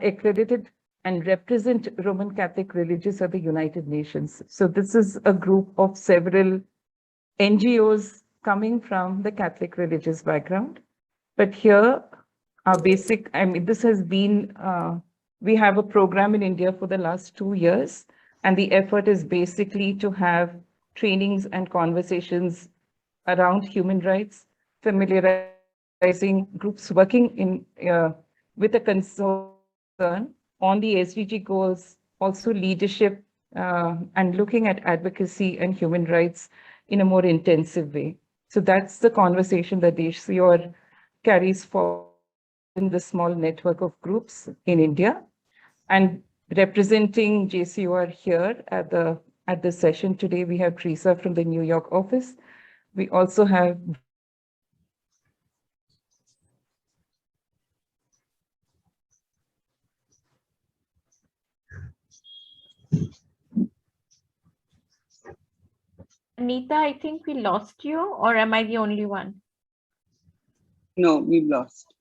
accredited and represent Roman Catholic religious at the United Nations. So this is a group of several NGOs coming from the Catholic religious background. But here, our basic, this has been, we have a program in India for the last 2 years, and the effort is basically to have trainings and conversations around human rights, familiarizing groups working in with a concern on the SDG goals, also leadership, and looking at advocacy and human rights in a more intensive way. So that's the conversation that JCOR carries forward in the small network of groups in India. And representing JCOR here at the session today, we have Teresa from the New York office. We also have Anita, I think we lost you, or am I the only one? No, we've lost.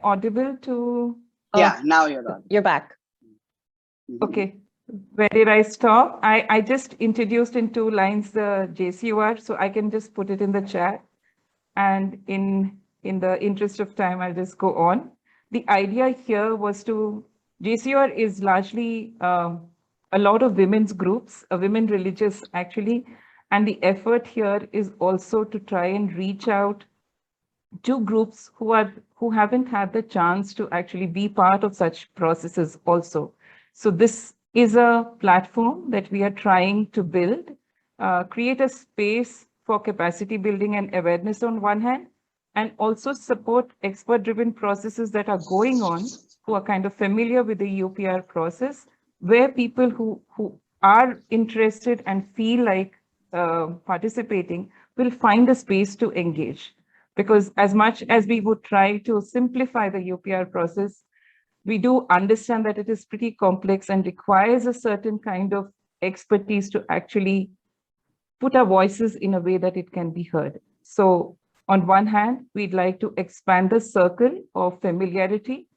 audible to... Yeah, now you're on. You're back. Okay. Where did I stop? I just introduced in 2 lines the JCOR, so I can just put it in the chat. And in the interest of time, I'll just go on. The idea here was JCOR is largely a lot of women's groups, women religious actually. And the effort here is also to try and reach out to groups who haven't had the chance to actually be part of such processes also. So this is a platform that we are trying to build, create a space for capacity building and awareness on one hand, and also support expert-driven processes that are going on, who are kind of familiar with the UPR process, where people who are interested and feel like participating will find a space to engage. Because as much as we would try to simplify the UPR process, we do understand that it is pretty complex and requires a certain kind of expertise to actually put our voices in a way that it can be heard. So on one hand, we'd like to expand the circle of familiarity,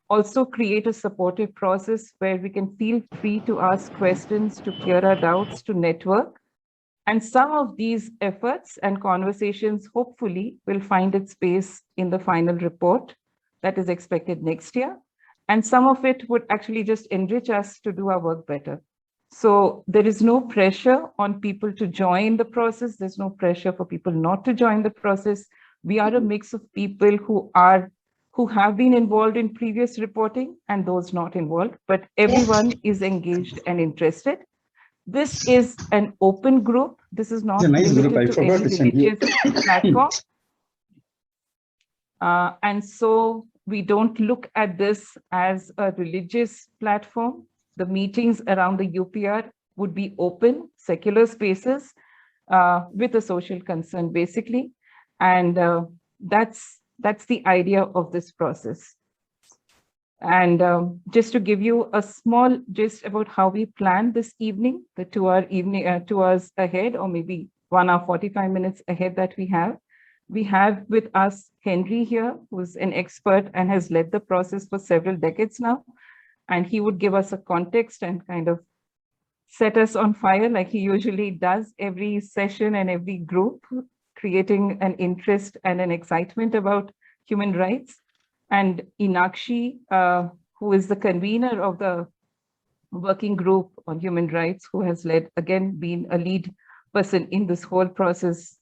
also create a supportive process where we can feel free to ask questions, to clear our doubts, to network. And some of these efforts and conversations hopefully will find its space in the final report that is expected next year. And some of it would actually just enrich us to do our work better. So there is no pressure on people to join the process. There's no pressure for people not to join the process. We are a mix of people who have been involved in previous reporting and those not involved, but everyone is engaged and interested. This is an open group. This is not limited to any religious platform. And so we don't look at this as a religious platform. The meetings around the UPR would be open, secular spaces with a social concern, basically. And that's the idea of this process. And just to give you a small gist about how we plan this evening, the 2 hours ahead, or maybe 1 hour, 45 minutes ahead that we have with us Henry here, who's an expert and has led the process for several decades now. And he would give us a context and kind of set us on fire like he usually does every session and every group, creating an interest and an excitement about human rights. And Inakshi, who is the convener of the working group on human rights, who has led, again, been a lead person in this whole process,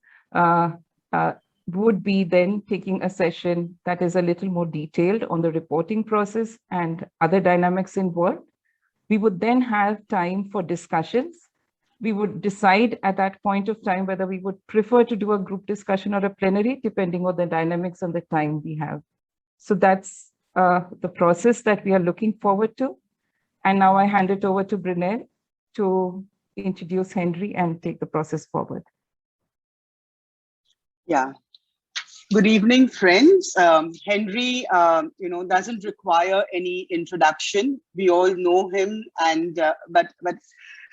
would be then taking a session that is a little more detailed on the reporting process and other dynamics involved. We would then have time for discussions. We would decide at that point of time whether we would prefer to do a group discussion or a plenary, depending on the dynamics and the time we have. So that's the process that we are looking forward to. And now I hand it over to Brunel to introduce Henry and take the process forward. Yeah. Good evening, friends. Henry, doesn't require any introduction. We all know him, and but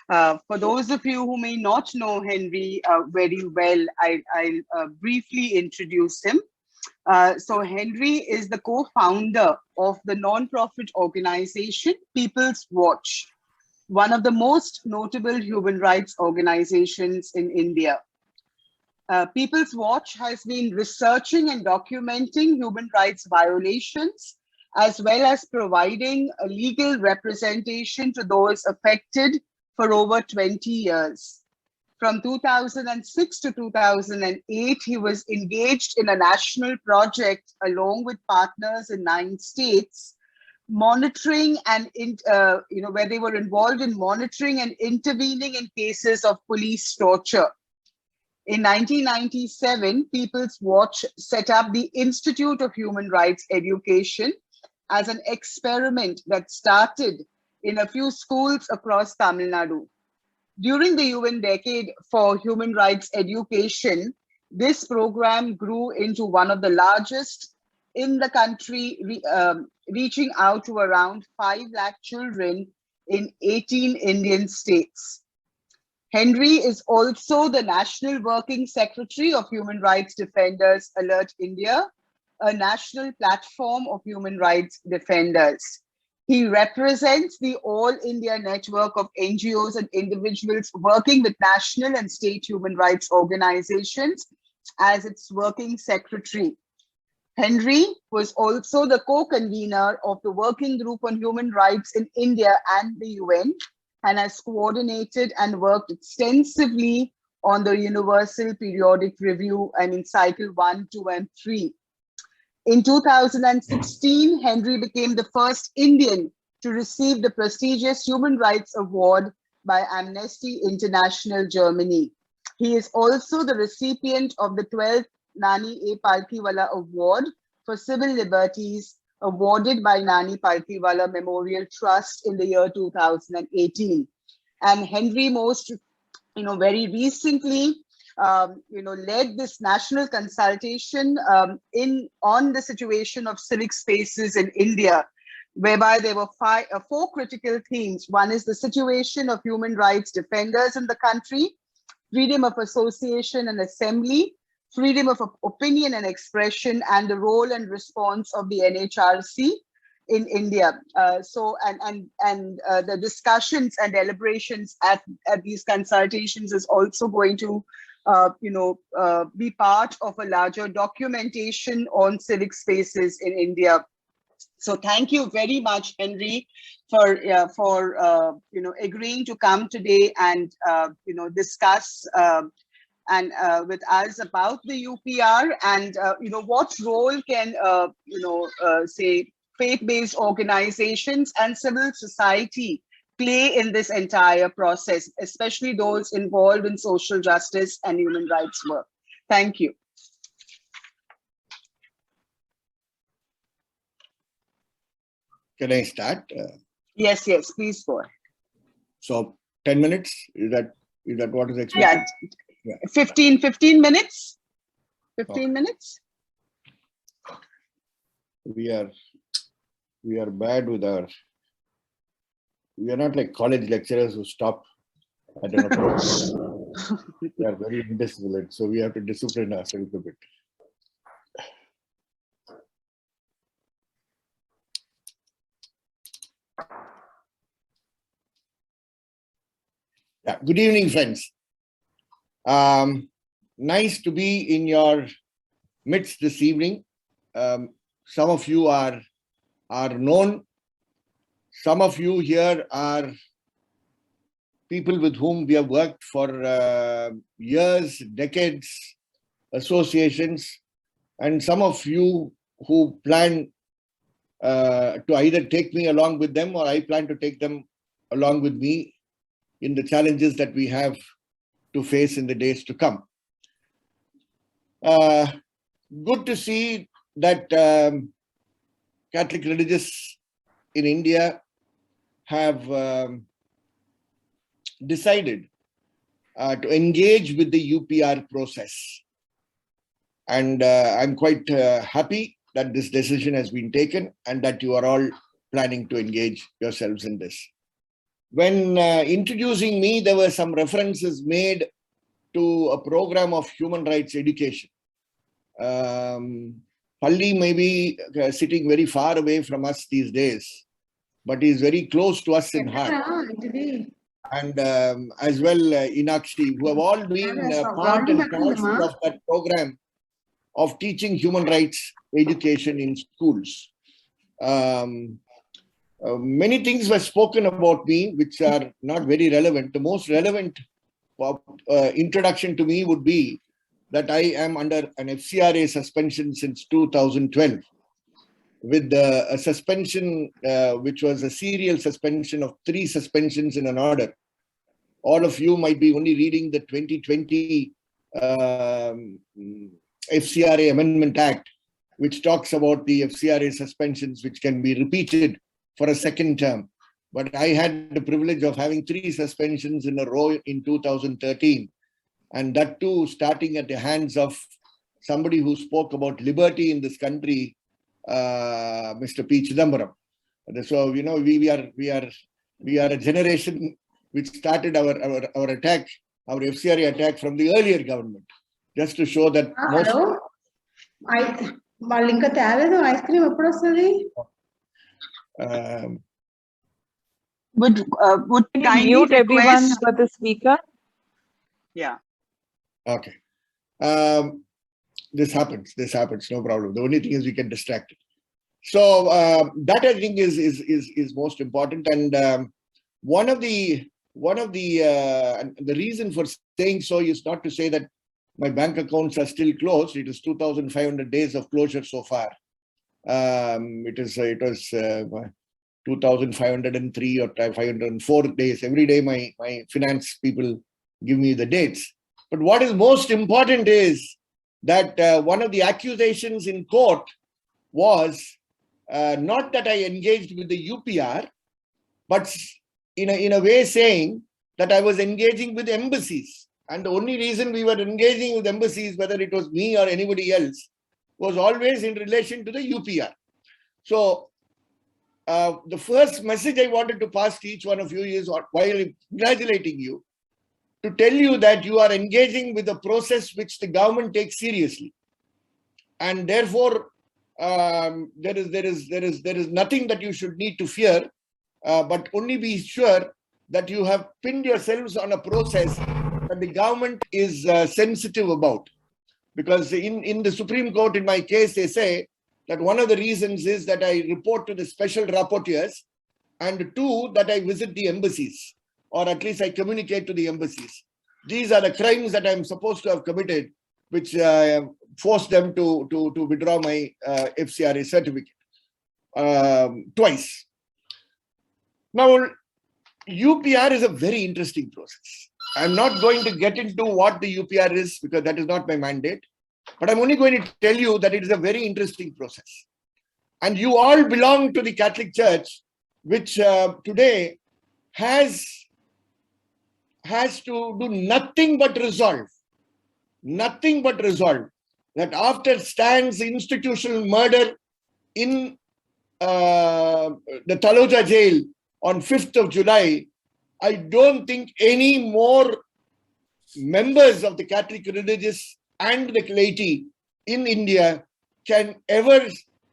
For those of you who may not know Henry very well, I'll briefly introduce him. So Henry is the co-founder of the non-profit organization People's Watch, one of the most notable human rights organizations in India. People's Watch has been researching and documenting human rights violations, as well as providing a legal representation to those affected for over 20 years. From 2006 to 2008, he was engaged in a national project along with partners in 9 states, monitoring and where they were involved in monitoring and intervening in cases of police torture. In 1997, People's Watch set up the Institute of Human Rights Education as an experiment that started in a few schools across Tamil Nadu. During the UN Decade for Human Rights Education, this program grew into one of the largest in the country, reaching out to around 5 lakh children in 18 Indian states. Henry is also the National Working Secretary of Human Rights Defenders Alert India, a national platform of human rights defenders. He represents the All India network of NGOs and individuals working with national and state human rights organizations as its working secretary. Henry was also the co-convener of the Working Group on Human Rights in India and the UN, and has coordinated and worked extensively on the Universal Periodic Review and in Cycle 1, 2, and 3. In 2016, Henry became the first Indian to receive the prestigious Human Rights Award by Amnesty International Germany. He is also the recipient of the 12th Nani A. Palkhiwala Award for Civil Liberties, awarded by Nani Palkhiwala Memorial Trust in the year 2018. And Henry very recently led this national consultation on the situation of civic spaces in India, whereby there were 4 critical themes. One is the situation of human rights defenders in the country, freedom of association and assembly, freedom of opinion and expression, and the role and response of the NHRC in India. The discussions and deliberations at these consultations is also going to be part of a larger documentation on civic spaces in India. So thank you very much, Henry, for agreeing to come today and discuss with us about the UPR and what role can say faith-based organizations and civil society play in this entire process, especially those involved in social justice and human rights work. Thank you. Can I start? Yes, please go ahead. So 10 minutes, is that what is expected? Yeah, 15 minutes. 15 minutes. We are bad with we are not like college lecturers who stop at an approach. We are very indisciplined, so we have to discipline ourselves a bit. Yeah, good evening, friends. Nice to be in your midst this evening. Some of you are known. Some of you here are people with whom we have worked for years, decades, associations, and some of you who plan to either take me along with them or I plan to take them along with me in the challenges that we have to face in the days to come. Good to see that Catholic religious in India have decided to engage with the UPR process. And I'm quite happy that this decision has been taken and that you are all planning to engage yourselves in this. when introducing me, there were some references made to a program of human rights education. Palli may be sitting very far away from us these days, but he is very close to us in heart. And as well, Inakshi, who have all been part and parcel of that program of teaching human rights education in schools. Many things were spoken about me, which are not very relevant. The most relevant introduction to me would be that I am under an FCRA suspension since 2012, with a suspension which was a serial suspension of 3 suspensions in an order. All of you might be only reading the 2020 FCRA Amendment Act, which talks about the FCRA suspensions which can be repeated for a second term. But I had the privilege of having 3 suspensions in a row in 2013. And that too, starting at the hands of somebody who spoke about liberty in this country, Mr. P. Chidambaram. So, you know, we are a generation which started our attack, our FCRA attack from the earlier government, just to show that most. Hello? Lanka tevado ice cream eppudu ostadi? Would kindly Mute everyone request. but the speaker. Yeah. Okay. This happens, no problem. The only thing is we get distracted. So that I think is most important. And one of the reason for saying so is not to say that my bank accounts are still closed. It is 2,500 days of closure so far. It was 2,503 or 504 days. Every day my finance people give me the dates. But what is most important is that one of the accusations in court was not that I engaged with the UPR, but in a way saying that I was engaging with embassies. And the only reason we were engaging with embassies, whether it was me or anybody else, was always in relation to the UPR. So the first message I wanted to pass to each one of you is, while congratulating you, to tell you that you are engaging with a process which the government takes seriously. And therefore, there is nothing that you should need to fear, but only be sure that you have pinned yourselves on a process that the government is sensitive about. Because in the Supreme Court, in my case, they say that one of the reasons is that I report to the special rapporteurs, and 2, that I visit the embassies, or at least I communicate to the embassies. These are the crimes that I'm supposed to have committed, which forced them to withdraw my FCRA certificate twice. Now, UPR is a very interesting process. I'm not going to get into what the UPR is because that is not my mandate, but I'm only going to tell you that it is a very interesting process. And you all belong to the Catholic Church, which today has to do nothing but resolve that after Stan's institutional murder in the Taloja jail on 5th of July, I don't think any more members of the Catholic religious and the laity in India can ever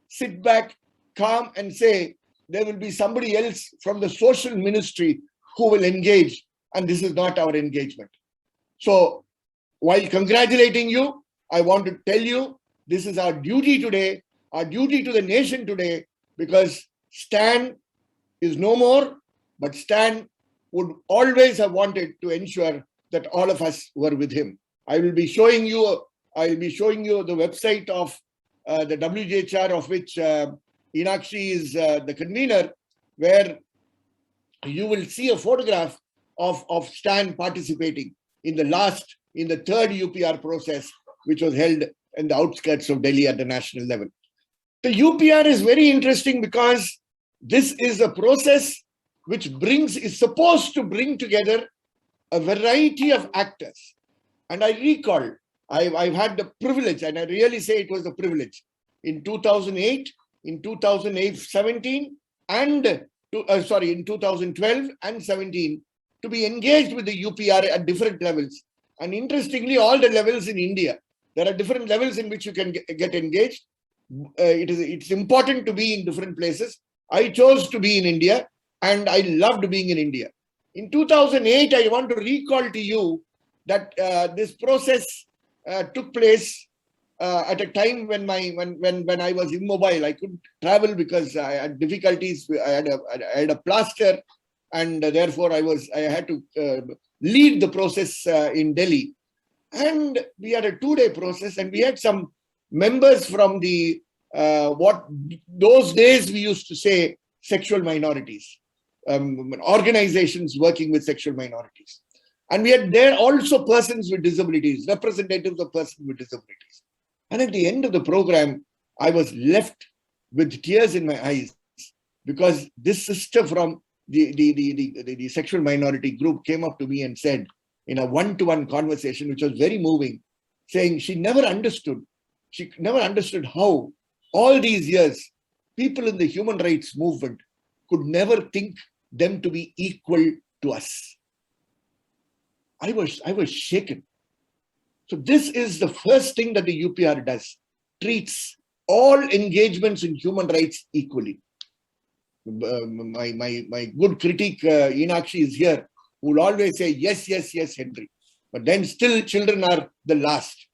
sit back, calm, and say there will be somebody else from the social ministry who will engage, and this is not our engagement. So, while congratulating you, I want to tell you this is our duty today, our duty to the nation today, because Stan is no more, but Stan would always have wanted to ensure that all of us were with him. I will be showing you the website of the WJHR, of which Inakshi is the convener, where you will see a photograph of Stan participating in the 3rd UPR process, which was held in the outskirts of Delhi at the national level. The UPR is very interesting because this is a process which is supposed to bring together a variety of actors. And I recall, I've had the privilege, and I really say it was a privilege, in 2008, in 2017, and in 2012 and 17 to be engaged with the UPR at different levels. And interestingly, all the levels in India, there are different levels in which you can get engaged. It's important to be in different places. I chose to be in India and I loved being in India. In 2008, I want to recall to you that this process took place at a time when I was immobile. I couldn't travel because I had difficulties. I had a plaster, and therefore I had to lead the process in Delhi. And we had a 2-day process, and we had some members from the what those days we used to say sexual minorities, organizations working with sexual minorities. And we had there also persons with disabilities, representatives of persons with disabilities. And at the end of the program, I was left with tears in my eyes because this sister from the sexual minority group came up to me and said in a one-to-one conversation, which was very moving, saying she never understood how all these years people in the human rights movement could never think them to be equal to us. I was shaken. So this is the first thing that the UPR does, treats all engagements in human rights equally. My good critic, Inakshi, is here, who will always say, yes, yes, yes, Henry. But then still children are the last.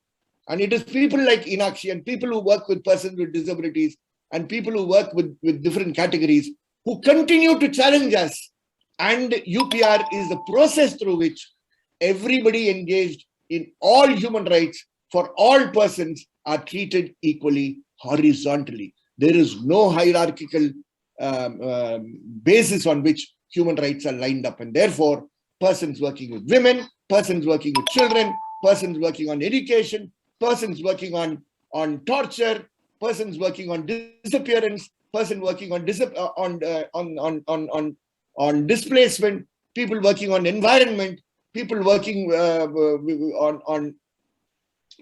And it is people like Inakshi and people who work with persons with disabilities and people who work with different categories who continue to challenge us. And UPR is the process through which everybody engaged in all human rights for all persons are treated equally, horizontally. There is no hierarchical basis on which human rights are lined up. And therefore, persons working with women, persons working with children, persons working on education, persons working on torture, persons working on disappearance, person working on displacement, people working on environment, people working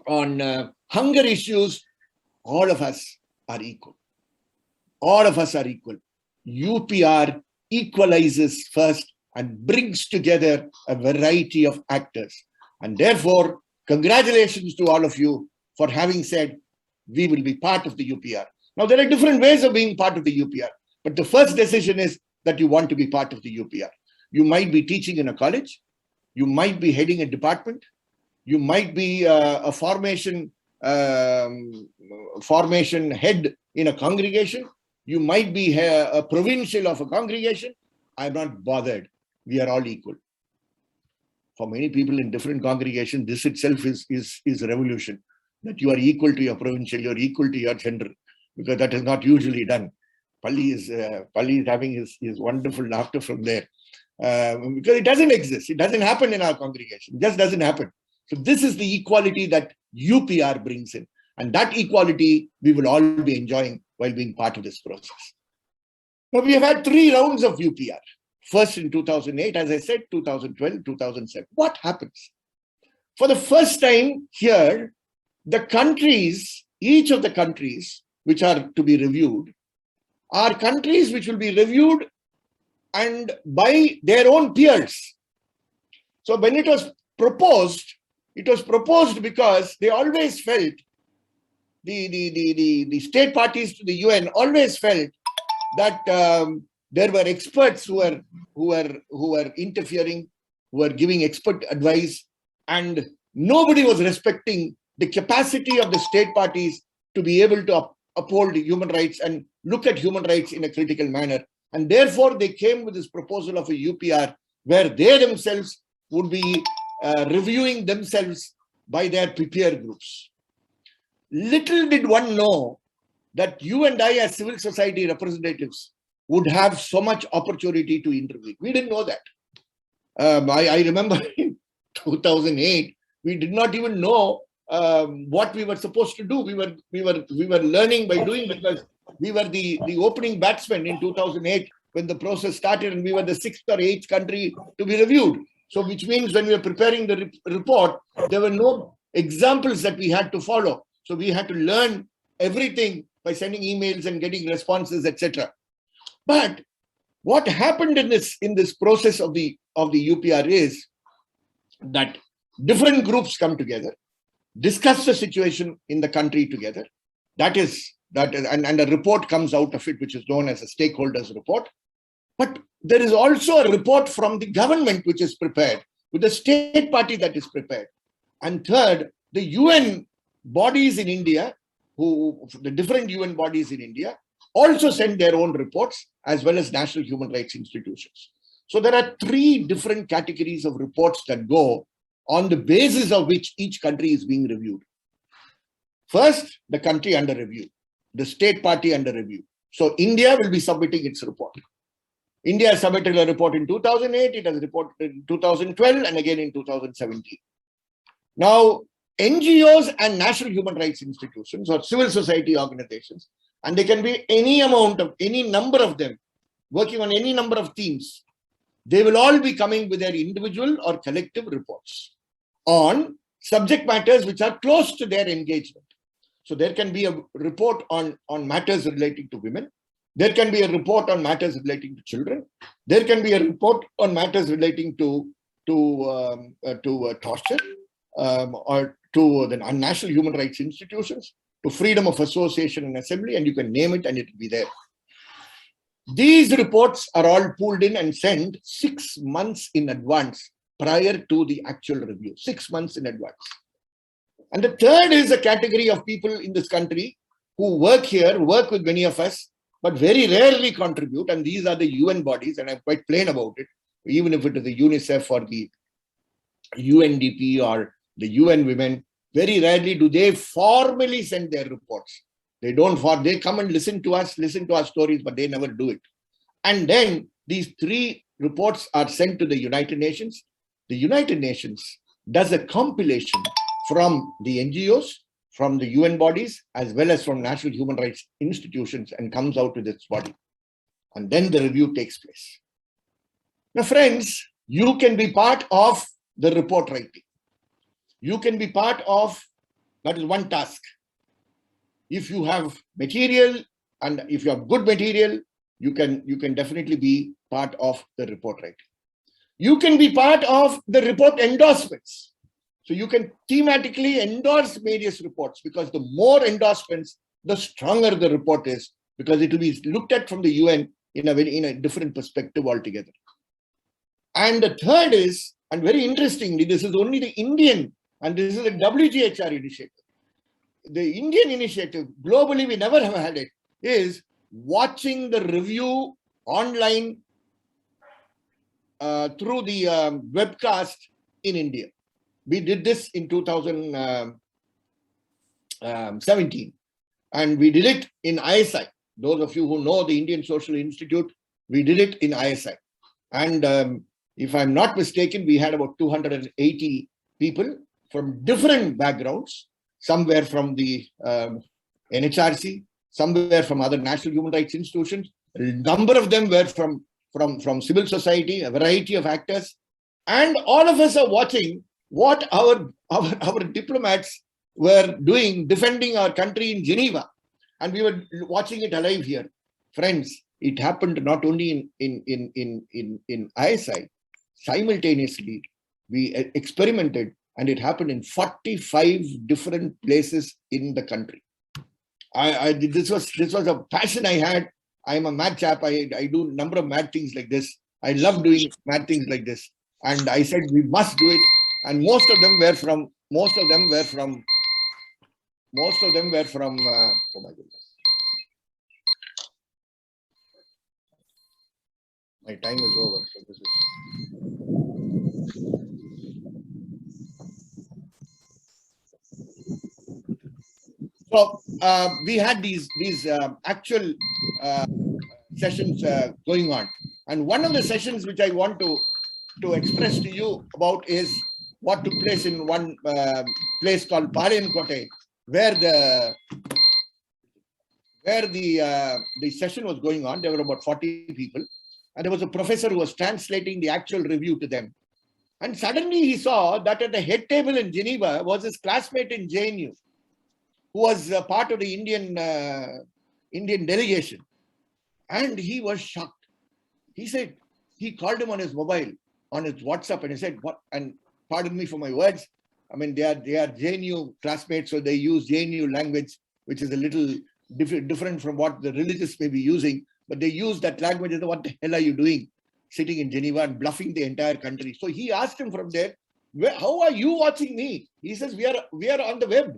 on hunger issues. All of us are equal. All of us are equal. UPR equalizes first and brings together a variety of actors. And therefore, congratulations to all of you for having said, we will be part of the UPR. Now, there are different ways of being part of the UPR, but the first decision is that you want to be part of the UPR. You might be teaching in a college. You might be heading a department. You might be a formation head in a congregation. You might be a provincial of a congregation. I'm not bothered. We are all equal. For many people in different congregations, this itself is a revolution. That you are equal to your provincial, you are equal to your gender, because that is not usually done. Palli is having his wonderful laughter from there. Because it doesn't exist. It doesn't happen in our congregation. It just doesn't happen. So this is the equality that UPR brings in. And that equality we will all be enjoying while being part of this process. Now, we have had 3 rounds of UPR. First in 2008, as I said, 2012, 2007. What happens? For the first time here, the countries, each of the countries which are to be reviewed, are countries which will be reviewed and by their own peers. So when it was proposed because they always felt, the state parties to the UN always felt that there were experts who were interfering, who were giving expert advice, and nobody was respecting the capacity of the state parties to be able to uphold human rights and look at human rights in a critical manner. And therefore, they came with this proposal of a UPR where they themselves would be reviewing themselves by their peer groups. Little did one know that you and I as civil society representatives would have so much opportunity to intervene. We didn't know that. I remember in 2008, we did not even know what we were supposed to do. We were learning by doing, because we were the opening batsmen in 2008 when the process started, and we were the 6th or 8th country to be reviewed. So which means when we were preparing the report, there were no examples that we had to follow. So we had to learn everything by sending emails and getting responses, etc. But What happened in this process of the UPR is that different groups come together, discuss the situation in the country together. That is, and a report comes out of it, which is known as a stakeholders report. But there is also a report from the government which is prepared, with the state party that is prepared. And third, the UN bodies in India, the different UN bodies in India, also send their own reports, as well as national human rights institutions. So there are 3 different categories of reports that go on the basis of which each country is being reviewed. First, the country under review, the state party under review. So India will be submitting its report. India submitted a report in 2008, it has reported in 2012, and again in 2017. Now, NGOs and national human rights institutions or civil society organizations, and they can be any number of them, working on any number of themes, they will all be coming with their individual or collective reports on subject matters which are close to their engagement. So there can be a report on matters relating to women. There can be a report on matters relating to children. There can be a report on matters relating to torture, or to the national human rights institutions, to freedom of association and assembly, and you can name it and it will be there. These reports are all pulled in and sent 6 months in advance prior to the actual review, 6 months in advance. And the third is a category of people in this country who work here, work with many of us, but very rarely contribute. And these are the UN bodies, and I'm quite plain about it, even if it is the UNICEF or the UNDP or the UN Women, very rarely do they formally send their reports. They come and listen to our stories, but they never do it. And then these 3 reports are sent to the United Nations. The United Nations does a compilation from the NGOs, from the UN bodies, as well as from national human rights institutions, and comes out with its body. And then the review takes place. Now, friends, you can be part of the report writing. You can be part of, that is one task. If you have material, and if you have good material, you can definitely be part of the report writing. You can be part of the report endorsements. So you can thematically endorse various reports, because the more endorsements, the stronger the report is, because it will be looked at from the UN in a different perspective altogether. And the third is, and very interestingly, this is only the Indian, and this is a WGHR initiative. The Indian initiative, globally we never have had it, is watching the review online through the webcast in India. We did this in 2017, and we did it in ISI. Those of you who know the Indian Social Institute, we did it in ISI. And if I'm not mistaken, we had about 280 people from different backgrounds. Some were from the NHRC, some were from other national human rights institutions. A number of them were from civil society, a variety of actors. And all of us are watching what our diplomats were doing, defending our country in Geneva. And we were watching it alive here. Friends, it happened not only in ISI, simultaneously, we experimented, and it happened in 45 different places in the country. This was a passion I had. I'm a mad chap. I do a number of mad things like this. I love doing mad things like this. And I said, we must do it. And most of them were from, oh my goodness. My time is over. So this is. So we had these actual sessions going on, and one of the sessions which I want to express to you about is what took place in one place called Palayankote, where the session was going on. There were about 40 people, and there was a professor who was translating the actual review to them. And suddenly he saw that at the head table in Geneva was his classmate in JNU, who was part of the Indian delegation. And he was shocked. He said, he called him on his mobile, on his WhatsApp, and he said, what, and pardon me for my words, I mean, they are JNU classmates, so they use JNU language, which is a little different from what the religious may be using, but they use that language as what the hell are you doing sitting in Geneva and bluffing the entire country. So he asked him from there, how are you watching me? He says, we are on the web.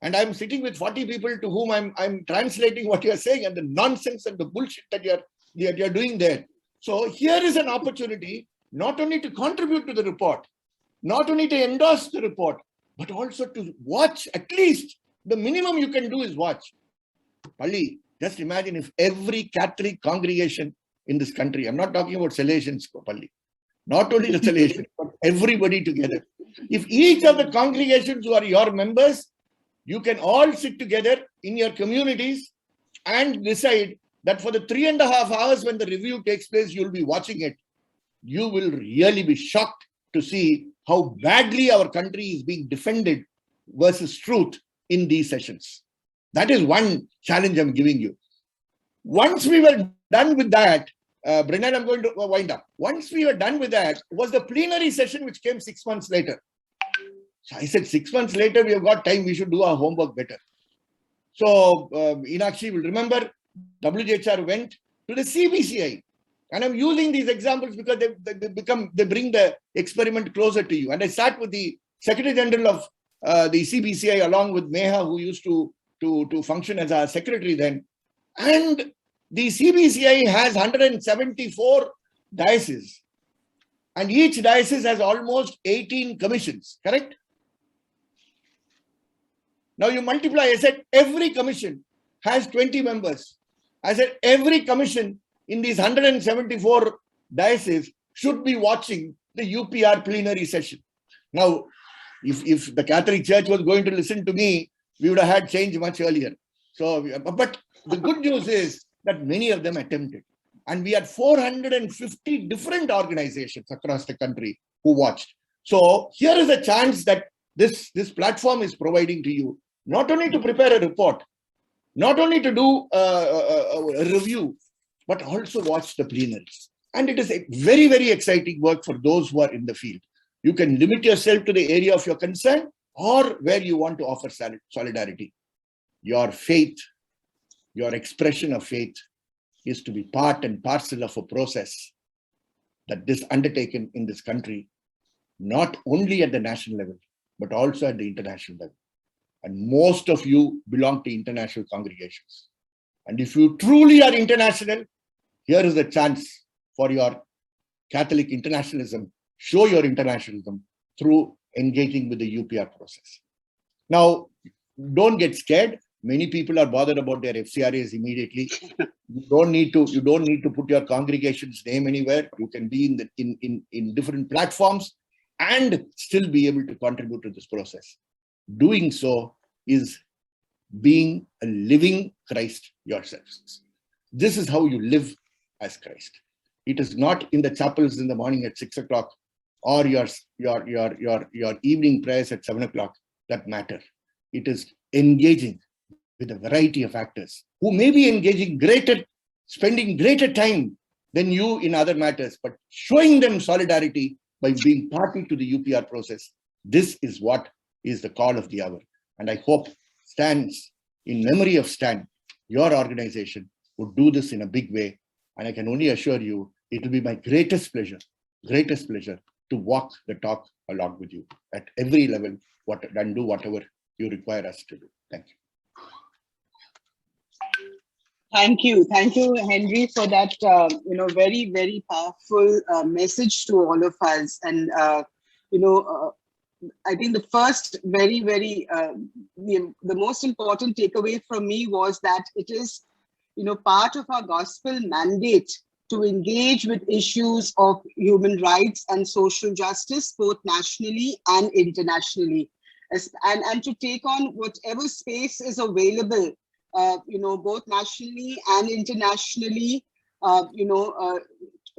And I'm sitting with 40 people to whom I'm translating what you're saying and the nonsense and the bullshit that you're doing there. So here is an opportunity not only to contribute to the report, not only to endorse the report, but also to watch. At least the minimum you can do is watch. Palli, just imagine if every Catholic congregation in this country, I'm not talking about Salesians, Palli, not only the Salesians, but everybody together. If each of the congregations who are your members, you can all sit together in your communities and decide that for the 3.5 hours when the review takes place, you'll be watching it. You will really be shocked to see how badly our country is being defended versus truth in these sessions. That is one challenge I'm giving you. Once we were done with that, Brennan, I'm going to wind up. Once we were done with that, was the plenary session which came 6 months later. So I said, 6 months later, we have got time, we should do our homework better. So Inakshi will remember, WJHR went to the CBCI. And I'm using these examples because they bring the experiment closer to you. And I start with the Secretary General of the CBCI along with Meha, who used to function as our secretary then. And the CBCI has 174 dioceses. And each diocese has almost 18 commissions, correct? Now you multiply, I said every commission has 20 members. I said every commission in these 174 dioceses should be watching the UPR plenary session. Now, if the Catholic Church was going to listen to me, we would have had change much earlier. So, but the good news is that many of them attempted. And we had 450 different organizations across the country who watched. So here is a chance that this platform is providing to you, not only to prepare a report, not only to do a review, but also watch the plenaries. And it is a very, very exciting work for those who are in the field. You can limit yourself to the area of your concern or where you want to offer solidarity. Your faith, your expression of faith is to be part and parcel of a process that is undertaken in this country, not only at the national level, but also at the international level. And most of you belong to international congregations. And if you truly are international, here is a chance for your Catholic internationalism. Show your internationalism through engaging with the UPR process. Now, don't get scared. Many people are bothered about their FCRAs immediately. You don't need to put your congregation's name anywhere. You can be in different platforms and still be able to contribute to this process. Doing so is being a living Christ yourselves. This is how you live as Christ. It is not in the chapels in the morning at 6 o'clock or your evening prayers at 7 o'clock that matter. It is engaging with a variety of actors who may be spending greater time than you in other matters, but showing them solidarity by being party to the UPR process. This is what is the call of the hour. And I hope Stan's, in memory of Stan, your organization would do this in a big way. And I can only assure you, it will be my greatest pleasure to walk the talk along with you at every level and do whatever you require us to do. Thank you. Thank you, Henry, for that very, very powerful message to all of us. And I think the first the most important takeaway from me was that it is part of our gospel mandate to engage with issues of human rights and social justice, both nationally and internationally, and to take on whatever space is available, both nationally and internationally,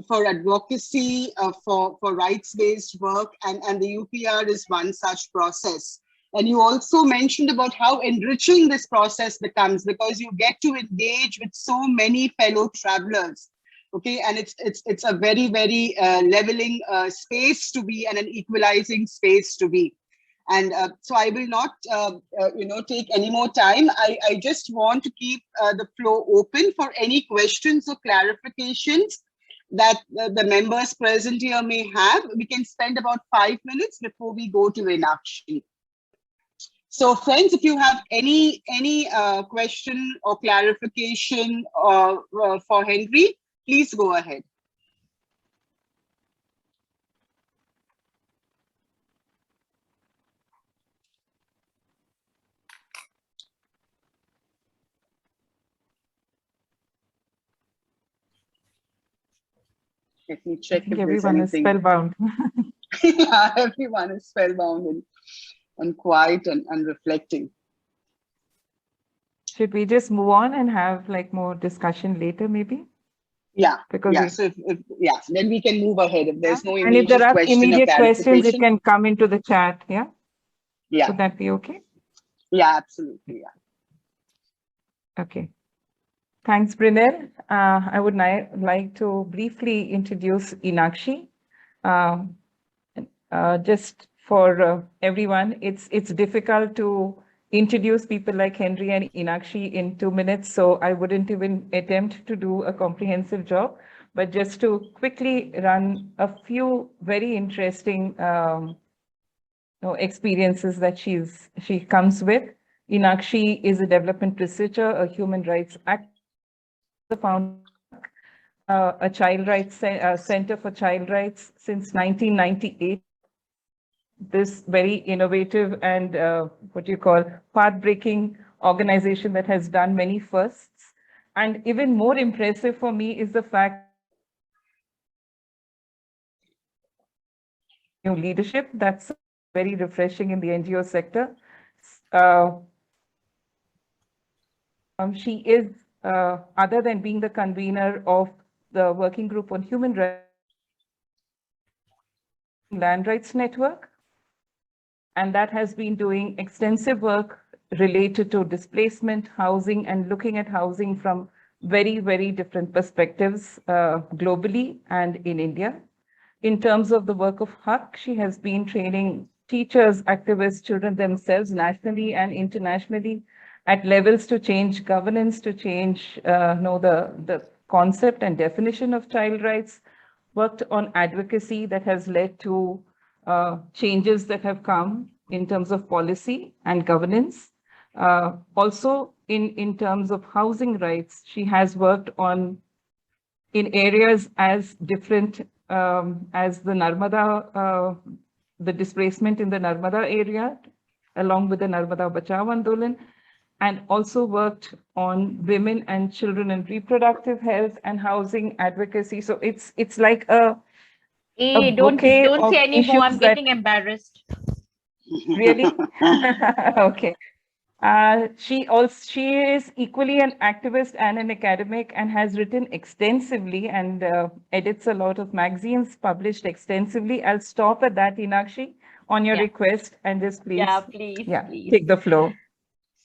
for advocacy, for rights-based work, and the UPR is one such process. And you also mentioned about how enriching this process becomes because you get to engage with so many fellow travelers. Okay, and it's a very, very leveling space to be, and an equalizing space to be. And so I will not, take any more time. I just want to keep the floor open for any questions or clarifications that the members present here may have. We can spend about 5 minutes before we go to Inakshi. So friends, if you have any question or clarification for Henry, please go ahead. Let me check if there's Everyone is anything. spellbound. Yeah, everyone is spellbound and quiet and reflecting. Should we just move on and have like more discussion later, maybe? Yeah, Because yeah. we- So if then we can move ahead. If there's no and if there are question or immediate questions, it clarification. can come into the chat. Yeah. Yeah, Would that be okay? yeah, absolutely. Yeah. Okay. Thanks, Brynel. I would like to briefly introduce Inakshi. Just for everyone, it's difficult to introduce people like Henry and Inakshi in 2 minutes, so I wouldn't even attempt to do a comprehensive job. But just to quickly run a few very interesting experiences that she comes with. Inakshi is a development researcher, a human rights activist, the founder a child rights center for child rights since 1998. This very innovative and what you call path-breaking organization that has done many firsts. And even more impressive for me is the fact new leadership that's very refreshing in the NGO sector. She is, other than being the convener of the Working Group on Human Rights, Land Rights Network, and that has been doing extensive work related to displacement, housing, and looking at housing from very, very different perspectives globally and in India. In terms of the work of HUC, she has been training teachers, activists, children themselves nationally and internationally at levels to change governance, to change the concept and definition of child rights, worked on advocacy that has led to changes that have come in terms of policy and governance. Also, in terms of housing rights, she has worked on in areas as different as the Narmada, the displacement in the Narmada area, along with the Narmada Bachao Andolan, and also worked on women and children and reproductive health and housing advocacy. So it's like a Hey, don't bouquet say of anymore. I'm issues that- getting embarrassed. Really? Okay. She is equally an activist and an academic and has written extensively and edits a lot of magazines, published extensively. I'll stop at that, Inakshi, on your Yeah. request, and just please, Yeah, please, please. take the floor.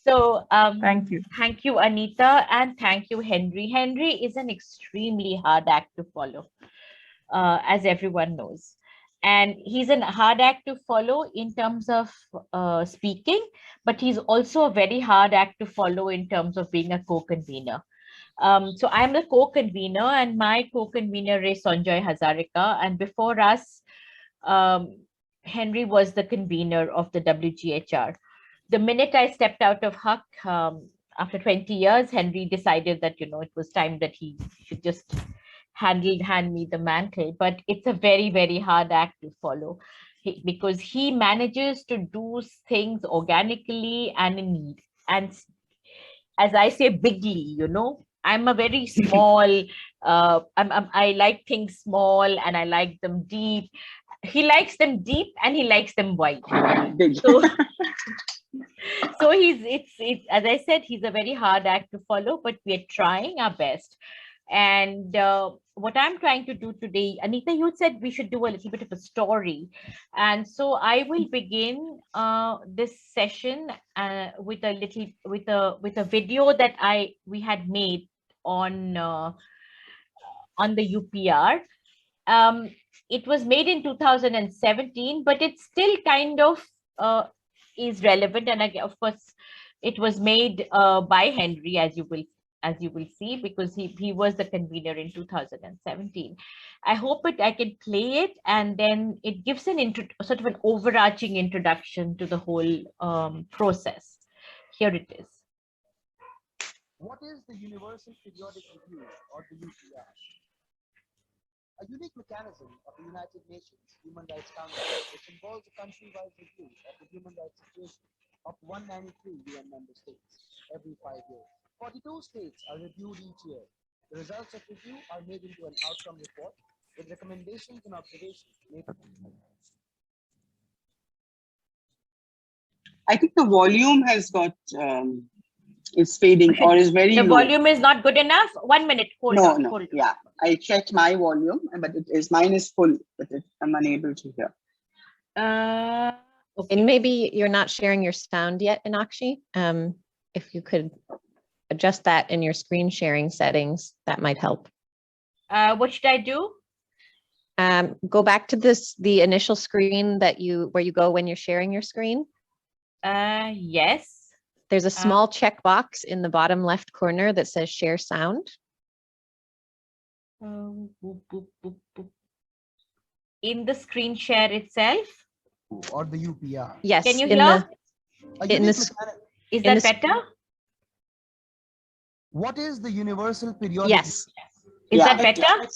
So Thank you. Thank you, Anita, and thank you, Henry. Henry is an extremely hard act to follow, as everyone knows. And he's a hard act to follow in terms of speaking, but he's also a very hard act to follow in terms of being a co-convener. So I'm the co-convener, and my co-convener is Sanjay Hazarika. And before us, Henry was the convener of the WGHR. The minute I stepped out of HUC, after 20 years, Henry decided that, it was time that he should just hand me the mantle. But it's a very, very hard act to follow because he manages to do things organically and as I say, bigly, I'm a very small, I like things small and I like them deep. He likes them deep and he likes them wide. So it's as I said, he's a very hard act to follow, but we're trying our best. And what I'm trying to do today, Anita, you said we should do a little bit of a story. And so I will begin this session with a video that we had made on on the UPR. It was made in 2017, but it still kind of is relevant. And again, of course, it was made by Henry, as you will see, because he was the convener in 2017. I hope I can play it, and then it gives an sort of an overarching introduction to the whole process. Here it is. What is the Universal Periodic Review, or the UPR? A unique mechanism of the United Nations Human Rights Council, which involves a country-wide review of the human rights situation of 193 UN member states every 5 years. 42 states are reviewed each year. The results of review are made into an outcome report with recommendations and observations made. I think the volume has got is fading or is very The low. volume is not good enough. 1 minute. Hold on. No. Hold on. Yeah, I checked my volume, but mine is full, but I'm unable to hear. Okay. And maybe you're not sharing your sound yet, Inakshi. If you could adjust that in your screen sharing settings, that might help. What should I do? Go back to the initial screen where you go when you're sharing your screen. Yes. There's a small checkbox in the bottom left corner that says share sound. Boop, boop, boop, boop. In the screen share itself. Or the UPR. Yes. Can you hear? Is that better? What is the Universal Periodic? Yes. Is that better?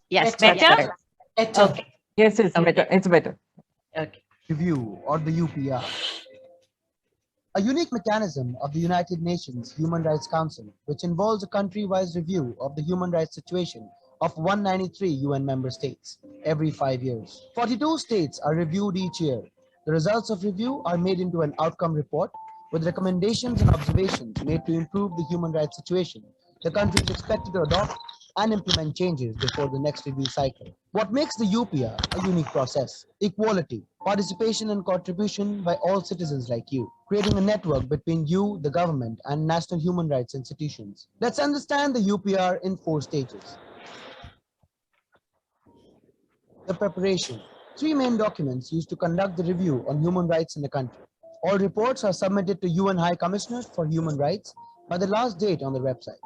Yes. Better? Okay. Yes, it's better. It's better. Okay. Review, or the UPR. A unique mechanism of the United Nations Human Rights Council, which involves a country-wide review of the human rights situation of 193 UN member states every 5 years. 42 states are reviewed each year. The results of review are made into an outcome report with recommendations and observations made to improve the human rights situation. The country is expected to adopt and implement changes before the next review cycle. What makes the UPR a unique process? Equality, participation and contribution by all citizens like you, creating a network between you, the government, and national human rights institutions. Let's understand the UPR in 4 stages. The preparation. 3 main documents used to conduct the review on human rights in the country. All reports are submitted to UN High Commissioner for Human Rights by the last date on the website.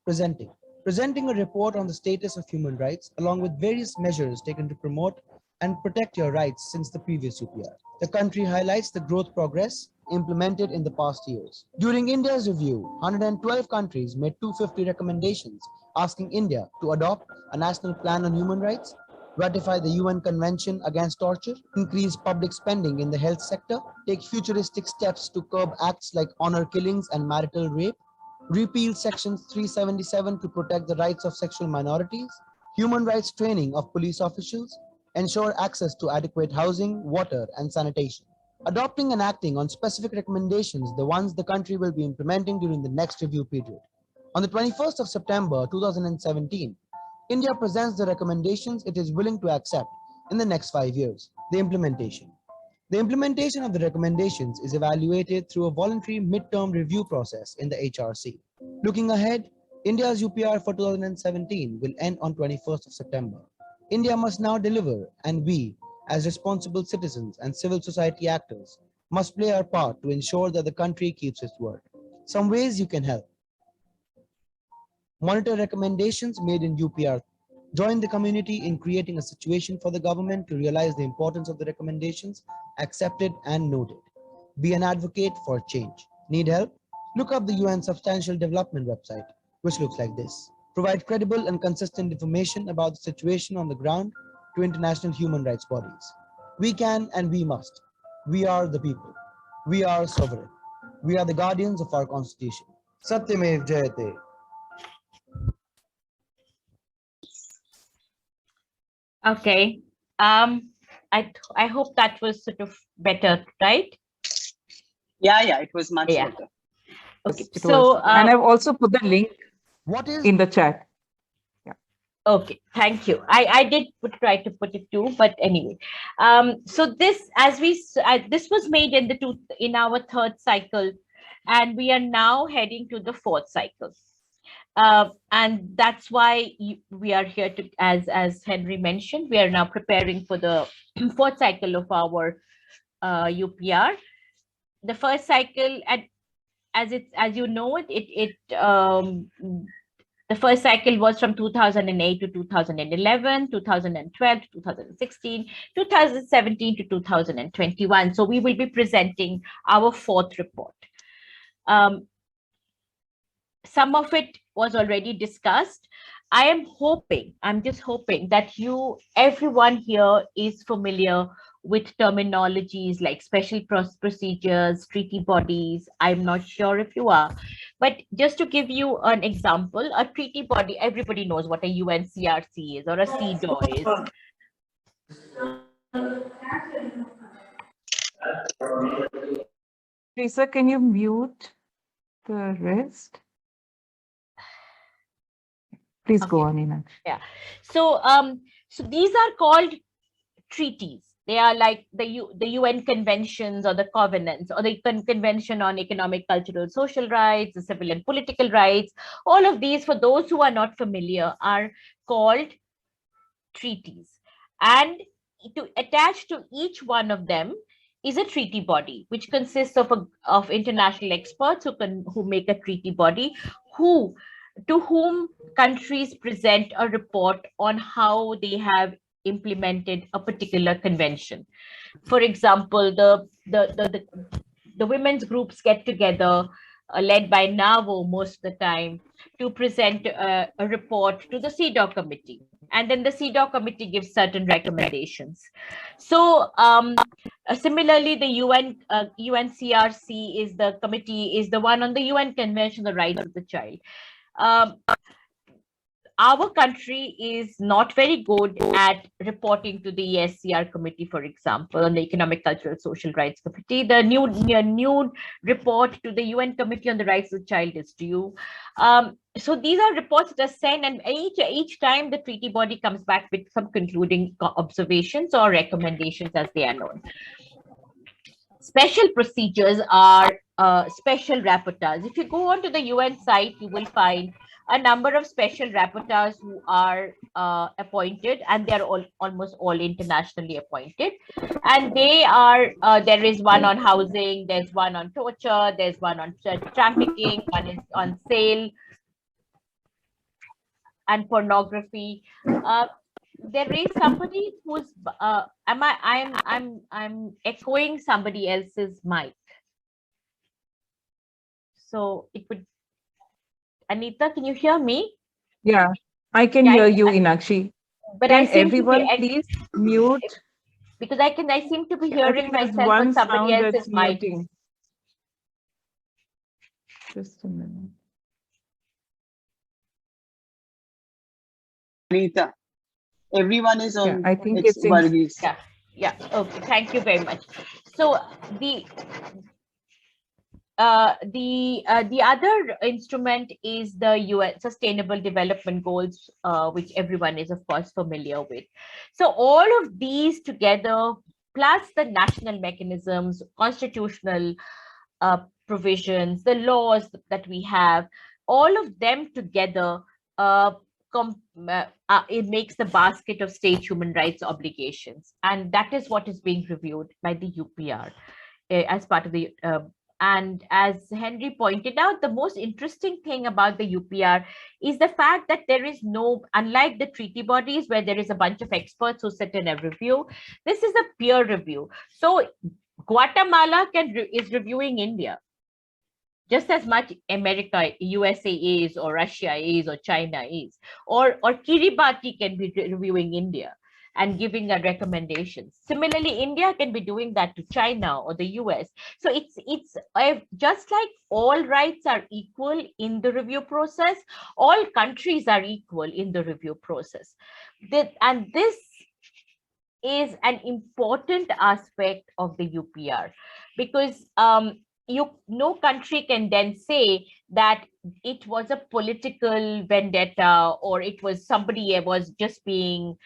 Presenting. Presenting a report on the status of human rights along with various measures taken to promote and protect your rights since the previous UPR. The country highlights the growth progress implemented in the past years. During India's review, 112 countries made 250 recommendations asking India to adopt a national plan on human rights, ratify the UN Convention Against Torture, increase public spending in the health sector, take futuristic steps to curb acts like honor killings and marital rape, repeal Section 377 to protect the rights of sexual minorities, human rights training of police officials, ensure access to adequate housing, water, and sanitation. Adopting and acting on specific recommendations, the ones the country will be implementing during the next review period. On the 21st of September 2017, India presents the recommendations it is willing to accept in the next 5 years. The implementation. The implementation of the recommendations is evaluated through a voluntary midterm review process in the HRC. Looking ahead, India's UPR for 2017 will end on 21st of September. India must now deliver, and we, as responsible citizens and civil society actors, must play our part to ensure that the country keeps its word. Some ways you can help. Monitor recommendations made in UPR. Join the community in creating a situation for the government to realize the importance of the recommendations accepted and noted. Be an advocate for change. Need help? Look up the UN Substantial Development website, which looks like this. Provide credible and consistent information about the situation on the ground to international human rights bodies. We can and we must. We are the people. We are sovereign. We are the guardians of our constitution. Satyamev Jayate. Okay. I hope that was sort of better, right? Yeah, it was much Yeah. better. Okay. It So, was. And I've also put the link What is in the chat. okay, thank you. I did try to put it too, but anyway. So this, this was made in our 3rd cycle, and we are now heading to the 4th cycle. And that's why we are here to, as Henry mentioned, we are now preparing for the fourth cycle of our UPR. The first cycle, as you know, the first cycle was from 2008 to 2011, 2012 to 2016, 2017 to 2021. So we will be presenting our fourth report. Some of it was already discussed. I'm just hoping that everyone here is familiar with terminologies like special procedures, treaty bodies. I'm not sure if you are, but just to give you an example, a treaty body, everybody knows what a UNCRC is or a CEDAW is. Lisa, can you mute the rest? Please go on, Ina. Yeah. So these are called treaties. They are like the UN conventions or the covenants or the Convention on Economic, Cultural, Social Rights, the Civil and Political Rights. All of these, for those who are not familiar, are called treaties. And to attach to each one of them is a treaty body, which consists of international experts who make a treaty body, to whom countries present a report on how they have implemented a particular convention. For example, the women's groups get together, led by NAVO most of the time, to present a report to the CEDAW committee. And then the CEDAW committee gives certain recommendations. So similarly, the UNCRC is the one on the UN Convention on the Rights of the Child. Our country is not very good at reporting to the ESCR committee, for example, on the Economic, Cultural, Social Rights Committee. The new report to the UN Committee on the Rights of the Child is due. So these are reports that are sent, and each time the treaty body comes back with some concluding observations or recommendations as they are known. Special procedures are special rapporteurs. If you go onto the UN site, you will find a number of special rapporteurs who are appointed, and they're almost all internationally appointed. And they are, there is one on housing, there's one on torture, there's one on trafficking, one is on sale and pornography. There is somebody who's, I'm echoing somebody else's mic. So it would, Anita, can you hear me? Yeah, I can hear you, Inakshi. But can everyone please mute? Because I seem to be hearing myself on somebody else's mic. Just a minute. Anita, everyone is on. Yeah, I think it's yeah. Okay, thank you very much. So the other instrument is the UN Sustainable Development Goals, which everyone is, of course, familiar with. So all of these together, plus the national mechanisms, constitutional provisions, the laws that we have, all of them together, it makes the basket of state human rights obligations. And that is what is being reviewed by the UPR as part of the and as Henry pointed out, the most interesting thing about the UPR is the fact that there is no, unlike the treaty bodies where there is a bunch of experts who sit in a review, this is a peer review. So Guatemala is reviewing India just as much America, USA is, or Russia is, or China is, or Kiribati can be reviewing India and giving a recommendation. Similarly, India can be doing that to China or the US. So it's just like all rights are equal in the review process, all countries are equal in the review process. And this is an important aspect of the UPR, because no country can then say that it was a political vendetta, or it was somebody was just being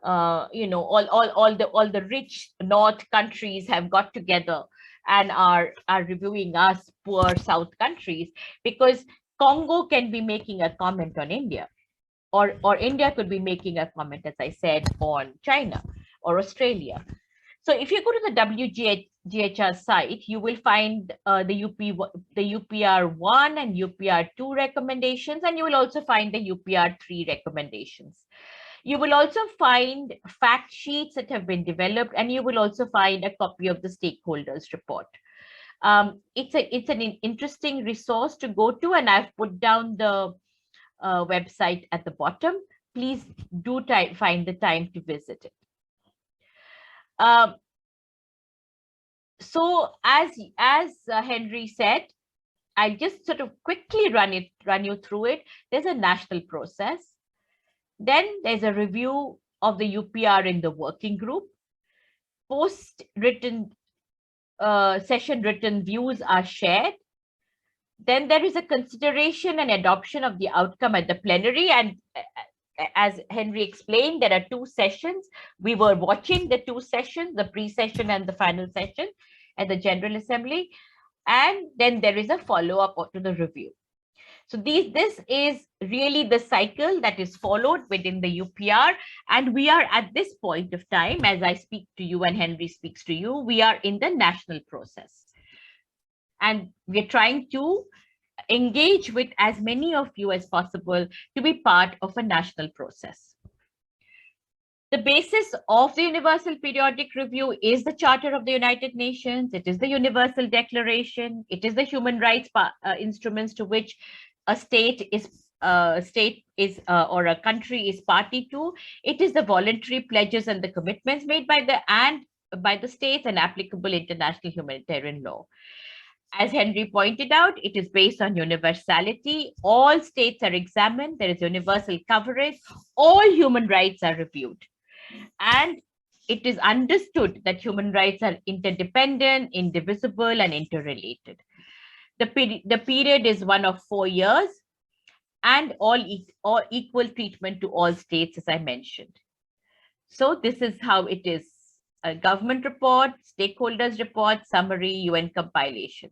all the rich North countries have got together and are reviewing us poor South countries, because Congo can be making a comment on India, or India could be making a comment, as I said, on China or Australia. So if you go to the WGHR site, you will find the UPR1 and UPR2 recommendations, and you will also find the UPR3 recommendations. You will also find fact sheets that have been developed, and you will also find a copy of the stakeholders report. It's an interesting resource to go to, and I've put down the website at the bottom. Please do find the time to visit it. So as Henry said, I'll just sort of quickly run you through it. There's a national process. Then there's a review of the UPR in the working group. Post-written session written views are shared. Then there is a consideration and adoption of the outcome at the plenary. And as Henry explained, there are 2 sessions. We were watching the 2 sessions, the pre-session and the final session at the General Assembly. And then there is a follow-up to the review. So this is really the cycle that is followed within the UPR. And we are at this point of time, as I speak to you and Henry speaks to you, we are in the national process. And we're trying to engage with as many of you as possible to be part of a national process. The basis of the Universal Periodic Review is the Charter of the United Nations. It is the Universal Declaration. It is the human rights instruments to which a state is or a country is party to. It is the voluntary pledges and the commitments made by the states and applicable international humanitarian law. As Henry pointed out, it is based on universality. All states are examined. There is universal coverage. All human rights are reviewed. And it is understood that human rights are interdependent, indivisible, and interrelated. The period is one of 4 years, and all equal treatment to all states, as I mentioned. So this is how it is: a government report, stakeholders report, summary, UN compilation.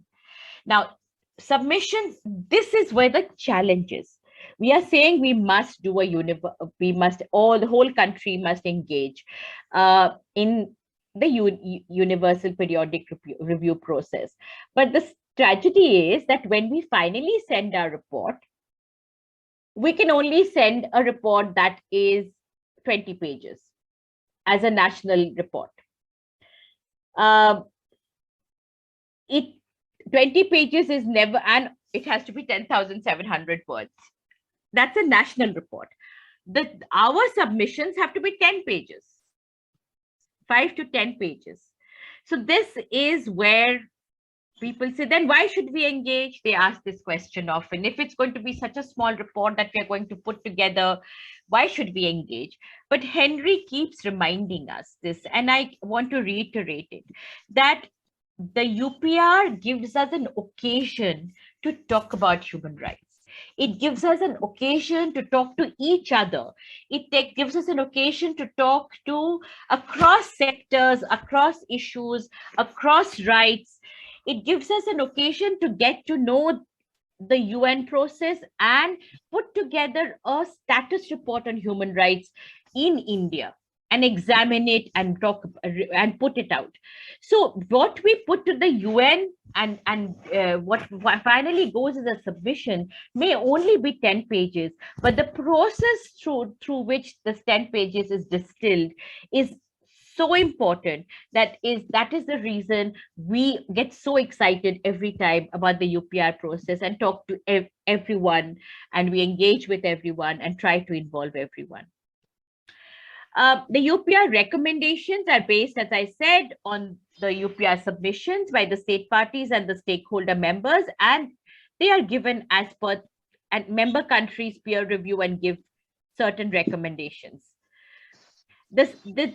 Now, submissions, this is where the challenge is. We are saying we must do the whole country must engage in the Universal Periodic Review process. But the tragedy is that when we finally send our report, we can only send a report that is 20 pages as a national report. 20 pages is never, and it has to be 10,700 words. That's a national report. Our submissions have to be 10 pages, 5 to 10 pages. So this is where people say, then why should we engage? They ask this question often. If it's going to be such a small report that we are going to put together, why should we engage? But Henry keeps reminding us this, and I want to reiterate it, that the UPR gives us an occasion to talk about human rights. It gives us an occasion to talk to each other. It gives us an occasion to talk to across sectors, across issues, across rights. It gives us an occasion to get to know the UN process and put together a status report on human rights in India and examine it and talk and put it out. So what we put to the UN and what finally goes as a submission may only be 10 pages, but the process through which this 10 pages is distilled is so important. That is the reason we get so excited every time about the UPR process and talk to everyone, and we engage with everyone and try to involve everyone. The UPR recommendations are based, as I said, on the UPR submissions by the state parties and the stakeholder members, and they are given as per and member countries peer review and give certain recommendations.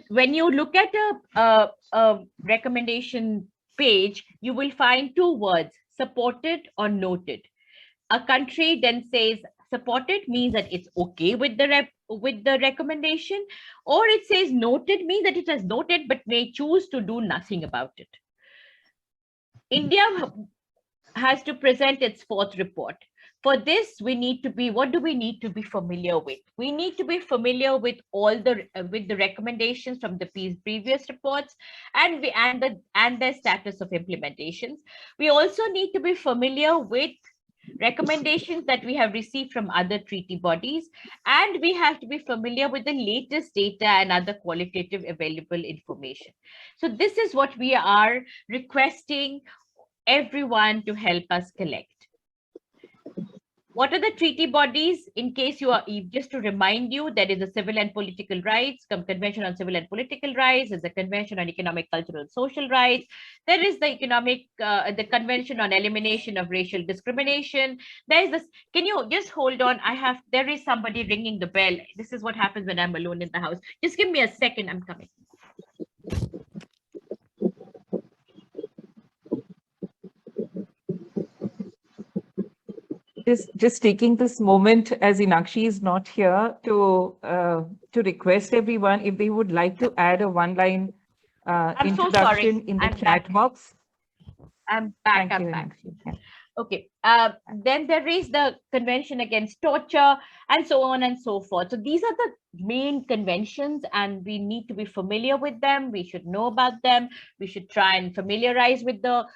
When you look at a recommendation page, you will find 2 words: supported or noted. A country then says supported means that it's okay with the recommendation, or it says noted means that it has noted but may choose to do nothing about it. India has to present its 4th report. For this, we need to be, what do we need to be familiar with? We need to be familiar with all the with the recommendations from the previous reports and the status of implementations. We also need to be familiar with recommendations that we have received from other treaty bodies, and we have to be familiar with the latest data and other qualitative available information. So this is what we are requesting everyone to help us collect. What are the treaty bodies? In case you are, just to remind you, there is a Civil and Political Rights, Convention on Civil and Political Rights, there's a Convention on Economic, Cultural, and Social Rights. There is the the Convention on Elimination of Racial Discrimination. There is this, can you just hold on? There is somebody ringing the bell. This is what happens when I'm alone in the house. Just give me a second, I'm coming. Just taking this moment, as Inakshi is not here, to request everyone if they would like to add a one-line I'm so introduction sorry. in the I'm chat back. box. I'm back. Thank you, I'm back. Inakshi. Yeah. Okay. Then there is the Convention Against Torture and so on and so forth. So these are the main conventions, and we need to be familiar with them. We should know about them. We should try and familiarize with the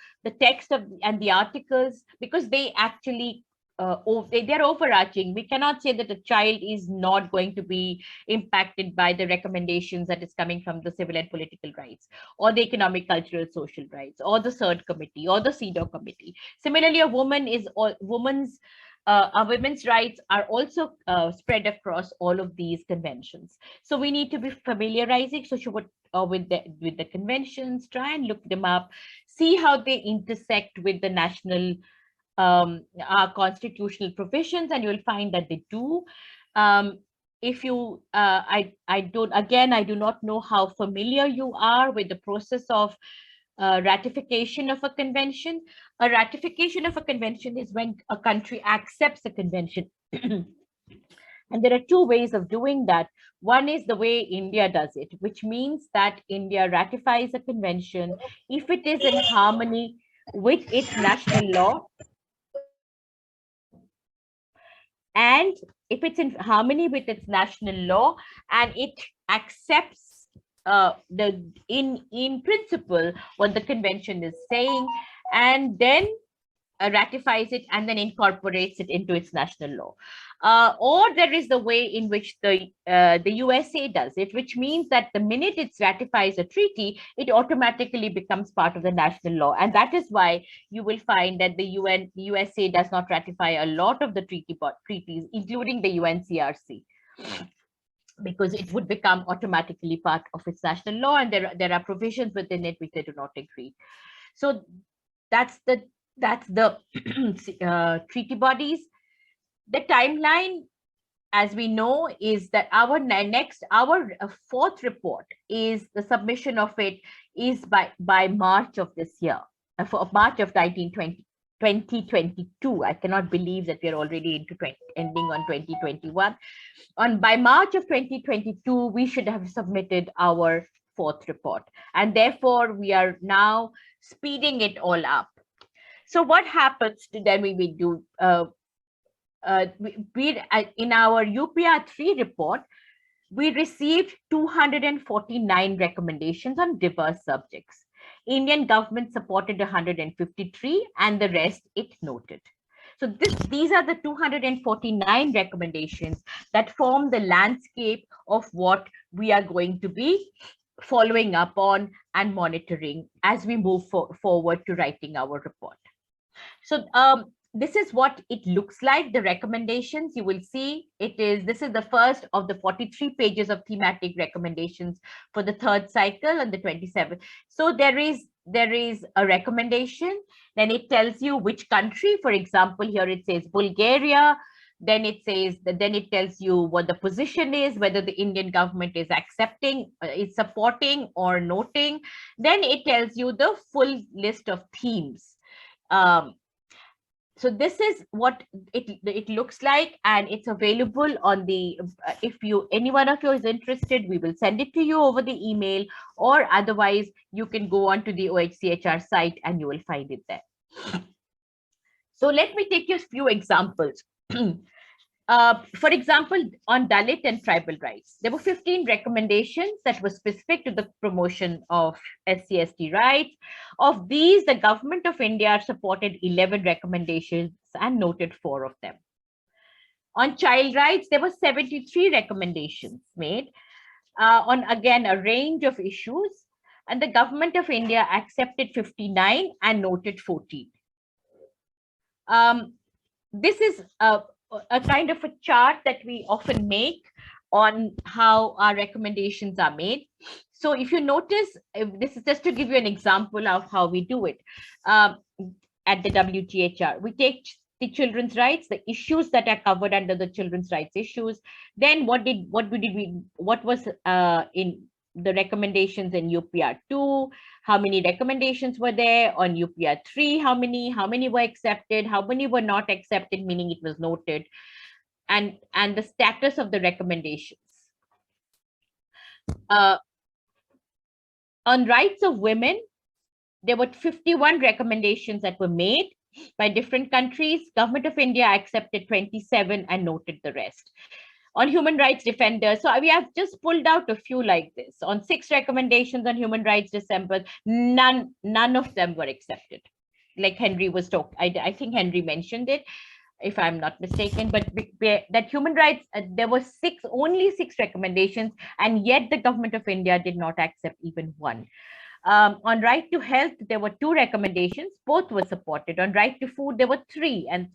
text of and the articles, because they actually they're overarching. We cannot say that a child is not going to be impacted by the recommendations that is coming from the Civil and Political Rights, or the Economic, Cultural, Social Rights, or the Third Committee, or the CEDAW Committee. Similarly, women's rights are also spread across all of these conventions. So we need to be familiarizing with the conventions, try and look them up, see how they intersect with the national our constitutional provisions, and you'll find that they do. If you, I do not know how familiar you are with the process of ratification of a convention. A ratification of a convention is when a country accepts a convention. And there are two ways of doing that. One is the way India does it, which means that India ratifies a convention if it is in harmony with its national law, and if it's in harmony with its national law, and it accepts in principle what the convention is saying, and then ratifies it and then incorporates it into its national law. Or there is the way in which the USA does it, which means that the minute it ratifies a treaty, it automatically becomes part of the national law. And that is why you will find that the USA does not ratify a lot of the treaties, including the UNCRC, because it would become automatically part of its national law, and there are provisions within it which they do not agree. So that's the treaty bodies. The timeline, as we know, is that our fourth report is the submission of it is by March of this year, for March of 2022. I cannot believe that we are already into ending on 2021. By March of 2022, we should have submitted our fourth report, and therefore we are now speeding it all up. So what happens to them? We do in our UPR3 report, we received 249 recommendations on diverse subjects. Indian government supported 153, and the rest it noted. So these are the 249 recommendations that form the landscape of what we are going to be following up on and monitoring as we move forward to writing our report. So this is what it looks like, the recommendations. You will see this is the first of the 43 pages of thematic recommendations for the third cycle and the 27th. So there is a recommendation, then it tells you which country. For example, here it says Bulgaria. Then it tells you what the position is, whether the Indian government is accepting, is supporting or noting. Then it tells you the full list of themes. So this is what it looks like, and it's available on the, if any one of you is interested, we will send it to you over the email, or otherwise you can go on to the OHCHR site and you will find it there. So let me take you a few examples. For example, on Dalit and tribal rights, there were 15 recommendations that were specific to the promotion of SC/ST rights. Of these, the government of India supported 11 recommendations and noted 4 of them. On child rights, there were 73 recommendations made on, again, a range of issues, and the government of India accepted 59 and noted 14. This is a kind of a chart that we often make on how our recommendations are made. So if you notice, this is just to give you an example of how we do it. At the WTHR, we take the children's rights, the issues that are covered under the children's rights issues. Then what was in the recommendations in UPR 2, how many recommendations were there on UPR 3, how many were accepted, how many were not accepted, meaning it was noted, and the status of the recommendations. On rights of women, there were 51 recommendations that were made by different countries. Government of India accepted 27 and noted the rest. On human rights defenders, so we have just pulled out a few like this. On 6 recommendations on human rights defenders, none of them were accepted. Like Henry was talking, I think Henry mentioned it, if I'm not mistaken, but that human rights, there were only 6 recommendations, and yet the government of India did not accept even one. On right to health, there were 2 recommendations, both were supported. On right to food, there were 3, and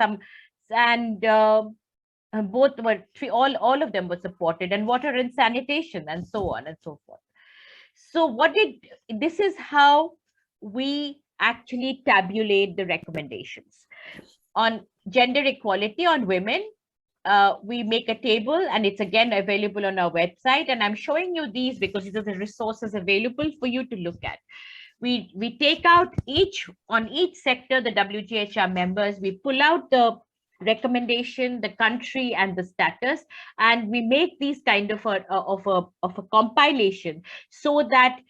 both were 3, all of them were supported, and water and sanitation, and so on and so forth. So this is how we actually tabulate the recommendations. On gender equality, on women, we make a table, and it's again available on our website, and I'm showing you these because these are the resources available for you to look at. We take out on each sector, the WGHR members, we pull out the recommendation, the country, and the status, and we make these kind of a compilation, so that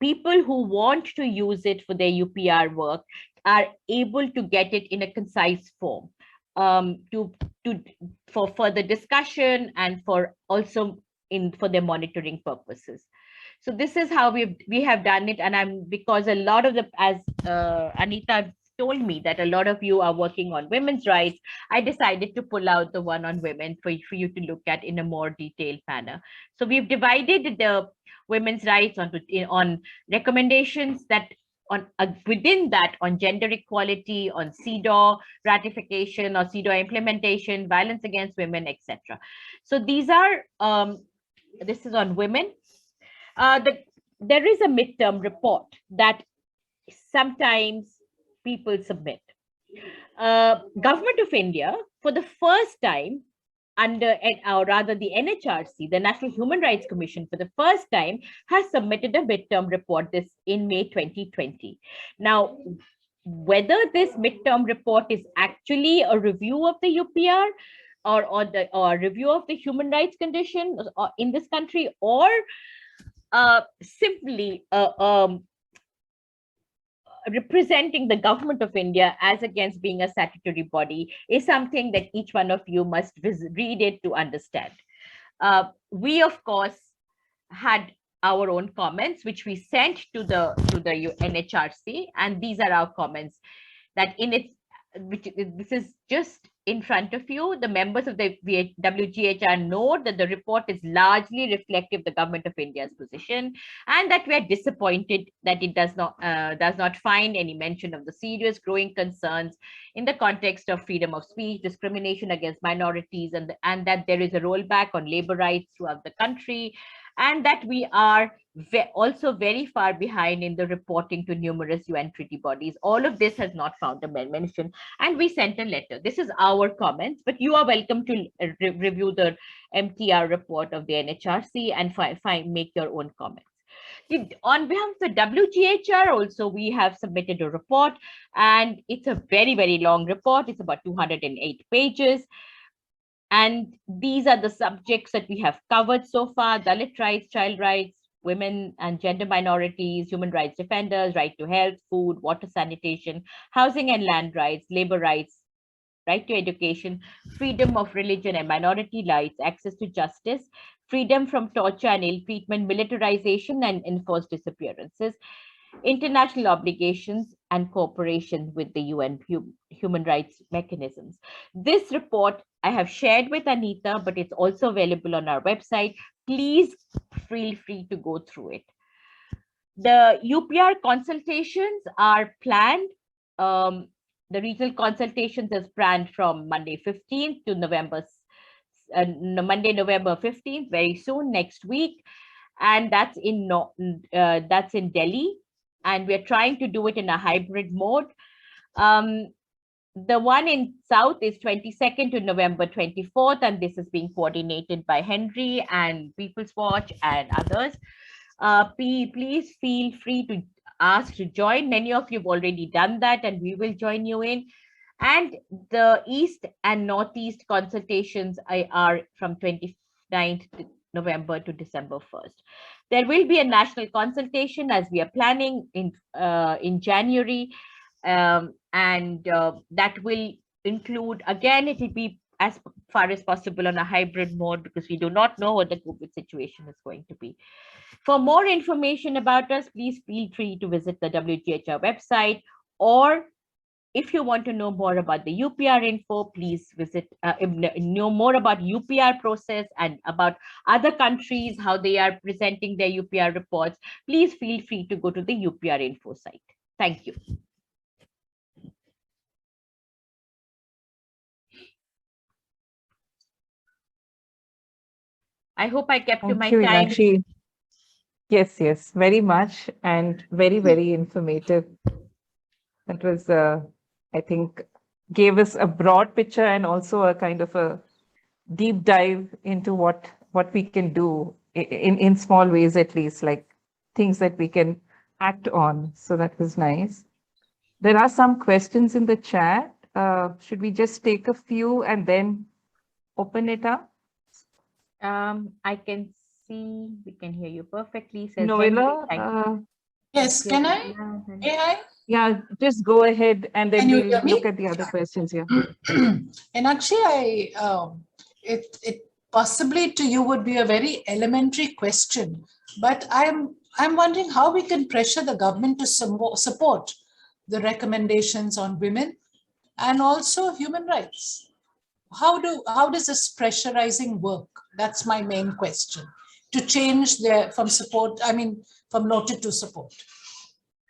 people who want to use it for their UPR work are able to get it in a concise form, for further discussion and for also for their monitoring purposes. So this is how we have done it, and because a lot of as Anita told me that a lot of you are working on women's rights, I decided to pull out the one on women for you to look at in a more detailed manner. So we've divided the women's rights on recommendations that within that, on gender equality, on CEDAW ratification or CEDAW implementation, violence against women, etc. So these are, this is on women. There is a midterm report that sometimes people submit. Government of India, for the first time, or rather the NHRC, the National Human Rights Commission, for the first time has submitted a midterm report in May 2020. Now, whether this midterm report is actually a review of the UPR or review of the human rights condition in this country, or simply representing the government of India as against being a statutory body, is something that each one of you must read it to understand. We, of course, had our own comments, which we sent to the NHRC, and these are our comments. That this is just in front of you. The members of the WGHR know that the report is largely reflective of the government of India's position, and that we are disappointed that it does not find any mention of the serious growing concerns in the context of freedom of speech, discrimination against minorities, and that there is a rollback on labor rights throughout the country, and that we are also very far behind in the reporting to numerous UN treaty bodies. All of this has not found a mention, and we sent a letter. This is our comments, but you are welcome to review the Mtr report of the NHRC and make your own comments. On behalf of the WGHR also, we have submitted a report, and it's a very, very long report. It's about 208 pages. And these are the subjects that we have covered so far: Dalit rights, child rights, women and gender minorities, human rights defenders, right to health, food, water, sanitation, housing and land rights, labor rights, right to education, freedom of religion and minority rights, access to justice, freedom from torture and ill treatment, militarization and enforced disappearances, international obligations, and cooperation with the UN human rights mechanisms. This report I have shared with Anita, but it's also available on our website. Please feel free to go through it. The UPR consultations are planned. The regional consultations is planned from Monday 15th to Monday, November 15th, very soon, next week. And that's in Delhi. And we're trying to do it in a hybrid mode. The one in South is 22nd to November 24th, and this is being coordinated by Henry and People's Watch and others. Please feel free to ask to join. Many of you have already done that, and we will join you in. And the East and Northeast consultations are from 29th November to December 1st. There will be a national consultation as we are planning in January, and that will include, again, it will be as far as possible on a hybrid mode because we do not know what the COVID situation is going to be. For more information about us, please feel free to visit the WGHR website, or if you want to know more about the UPR info, please visit, know more about UPR process and about other countries, how they are presenting their UPR reports. Please feel free to go to the UPR info site. Thank you. I hope I kept to my Thank you, time. Meenakshi. Yes, very much, and very informative. That was, I think, gave us a broad picture and also a kind of a deep dive into what we can do in small ways, at least, like things that we can act on. So that was nice. There are some questions in the chat. Should we just take a few and then open it up? I can see, we can hear you perfectly. Says Noella, Yes, can I? AI? yeah, just go ahead and then Can you we'll hear me? look at the other questions here. And actually, it possibly to you would be a very elementary question, but I'm wondering how we can pressure the government to support the recommendations on women and also human rights. How does this pressurizing work? That's my main question. To change from noted to support.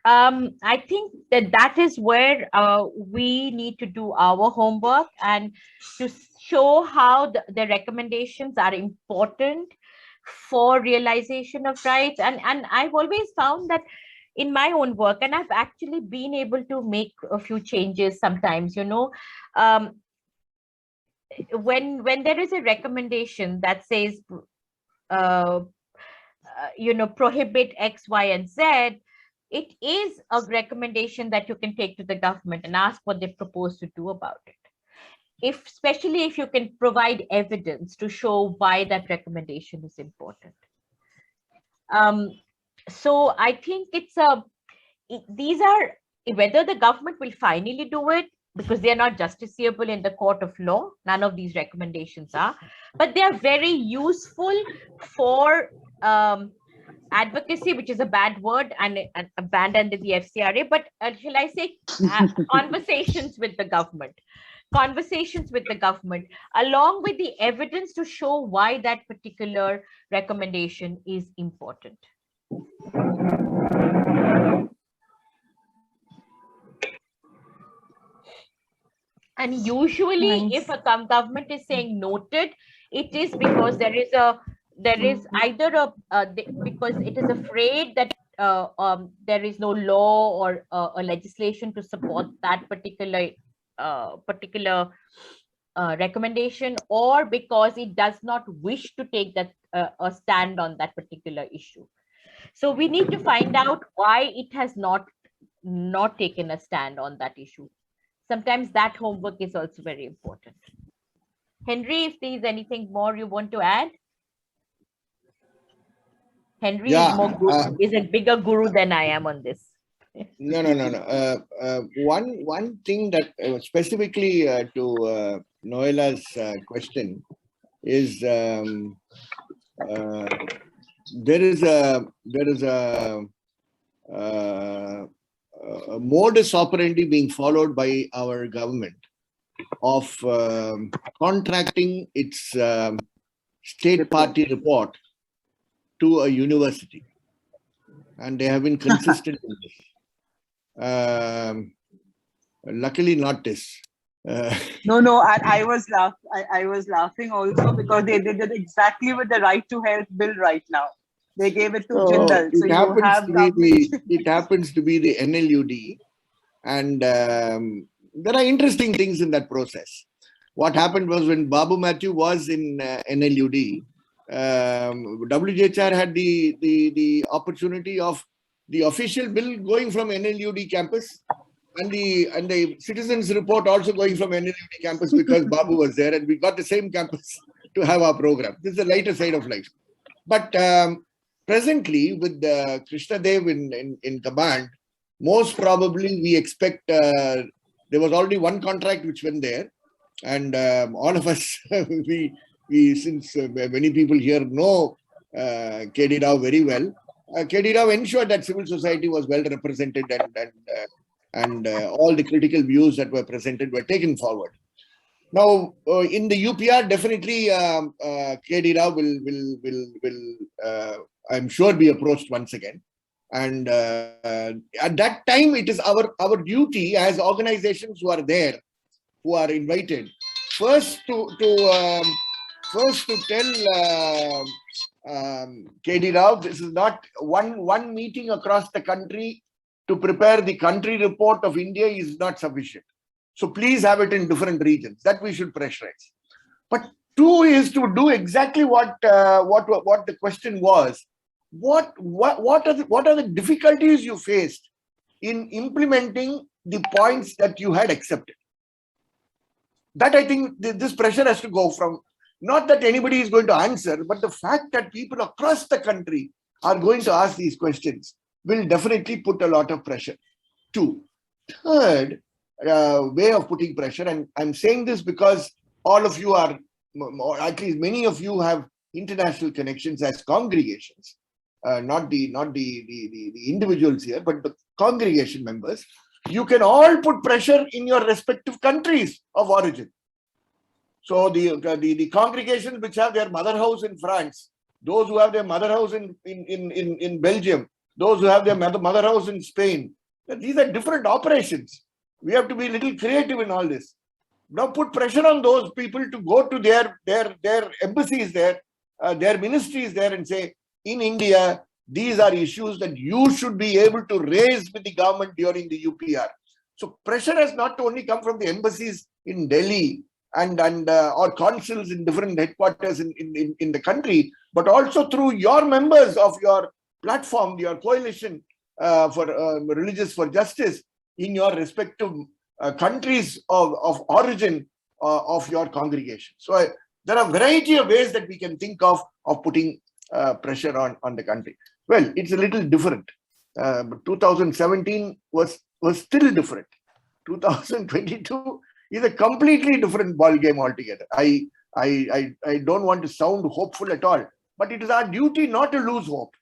I think that is where we need to do our homework and to show how the recommendations are important for realization of rights. And I've always found that in my own work, and I've actually been able to make a few changes sometimes, when there is a recommendation that says, prohibit X, Y, and Z, it is a recommendation that you can take to the government and ask what they propose to do about it. Especially if you can provide evidence to show why that recommendation is important. So I think these are, whether the government will finally do it, because they are not justiciable in the court of law, none of these recommendations are, but they are very useful for advocacy, which is a bad word and banned under the FCRA, but shall I say conversations with the government, along with the evidence to show why that particular recommendation is important. And usually, Nice. if a government is saying noted, it is because there is either because it is afraid that there is no law or a legislation to support that particular recommendation, or because it does not wish to take that a stand on that particular issue. So we need to find out why it has not taken a stand on that issue. Sometimes that homework is also very important. Henry, if there is anything more you want to add? Henry Yeah, is is a bigger guru than I am on this. No. One thing that specifically to Noela's question is there is a modus operandi being followed by our government of contracting its state party report to a university, and they have been consistent in this. Luckily, not this. No, I was I was laughing also because they did it exactly with the right to health bill right now. They gave it to Jindal. So you have it happens to be the NLUD, and there are interesting things in that process. What happened was when Babu Matthew was in NLUD, WJHR had the opportunity of the official bill going from NLUD campus and the citizens report also going from NLUD campus because Babu was there, and we got the same campus to have our program. This is the lighter side of life. But presently, with Krishna Dev in command, most probably we expect there was already one contract which went there, and all of us we since many people here know KD Rao very well. KD Rao ensured that civil society was well represented, and all the critical views that were presented were taken forward. Now, in the UPR, definitely KD Rao will I'm sure, be approached once again. And at that time, it is our duty as organizations who are there, who are invited, first to tell KD Rao, this is not one meeting across the country to prepare the country report of India is not sufficient. So please have it in different regions. That we should pressurize. But two is to do exactly what the question was. What are the difficulties you faced in implementing the points that you had accepted? That I think this pressure has to go from, not that anybody is going to answer, but the fact that people across the country are going to ask these questions will definitely put a lot of pressure. Two. Third way of putting pressure, and I'm saying this because all of you are, or at least many of you have international connections as congregations, not the individuals here, but the congregation members. You can all put pressure in your respective countries of origin. So the congregations which have their mother house in France, those who have their mother house in Belgium, those who have their mother house in Spain, these are different operations. We have to be a little creative in all this. Now put pressure on those people to go to their embassies there, their ministries there, and say, in India, these are issues that you should be able to raise with the government during the UPR. So pressure has not only come from the embassies in Delhi and or consuls in different headquarters in the country, but also through your members of your platform, your coalition for religious for justice in your respective countries of origin of your congregation. So there are a variety of ways that we can think of putting pressure on the country. Well, it's a little different. 2017 was still different. 2022 is a completely different ball game altogether. I don't want to sound hopeful at all, but it is our duty not to lose hope.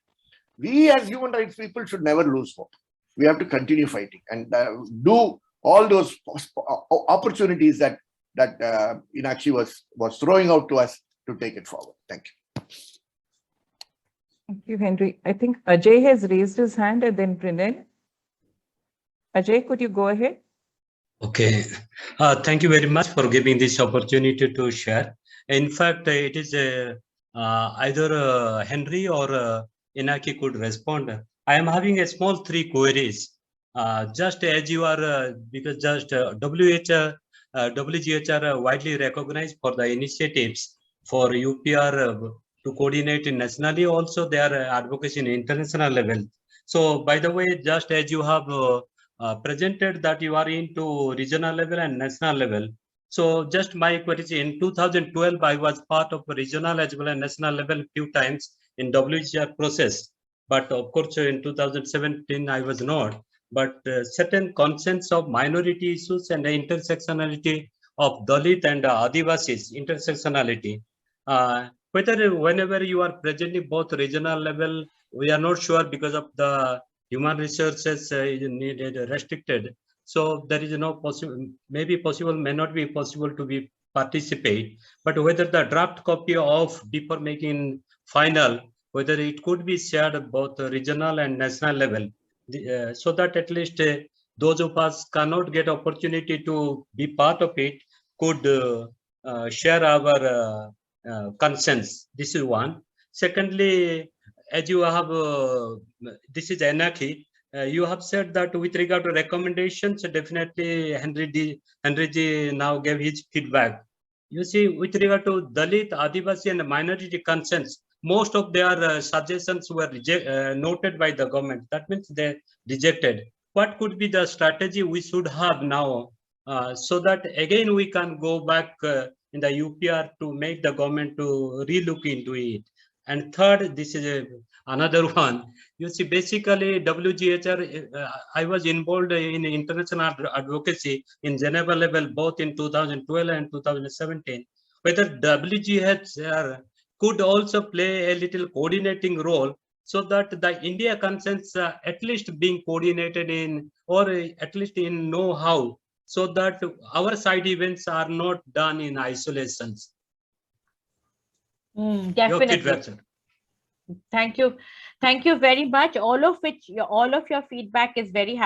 We as human rights people should never lose hope. We have to continue fighting and do all those opportunities that Inakshi was throwing out to us to take it forward. Thank you. Thank you, Henry. I think Ajay has raised his hand, and then Pranay. Ajay, could you go ahead? Okay. Thank you very much for giving this opportunity to share. In fact, it is either Henry or Inaki could respond. I am having a small 3 queries. Just as you are, because just WGHR widely recognized for the initiatives for UPR to coordinate nationally, also their advocacy in international level. So by the way, just as you have presented that you are into regional level and national level. So just my query, in 2012, I was part of regional as well as national level few times in WGR process. but of course in 2017 I was not. But certain concerns of minority issues and the intersectionality of Dalit and Adivasis, intersectionality. Whether whenever you are present in both regional level, we are not sure because of the human resources needed restricted. So there is no possible, maybe possible, may not be possible to be participate. But whether the draft copy of before making final, whether it could be shared at both regional and national level, so that at least those of us cannot get opportunity to be part of it could share our concerns. This is one. Secondly, as you have, this is Anarchy. You have said that with regard to recommendations, definitely Henry Ji now gave his feedback. You see, with regard to Dalit, Adivasi and minority concerns, most of their suggestions were noted by the government. That means they rejected. What could be the strategy we should have now so that again we can go back in the UPR to make the government to relook into it? And third, this is another one. You see, basically WGHR, I was involved in international advocacy in Geneva level, both in 2012 and 2017. Whether WGHR could also play a little coordinating role so that the India concerns at least being coordinated in, or at least in know-how, so that our side events are not done in isolations. Definitely. Thank you. Thank you very much. All of your feedback is very,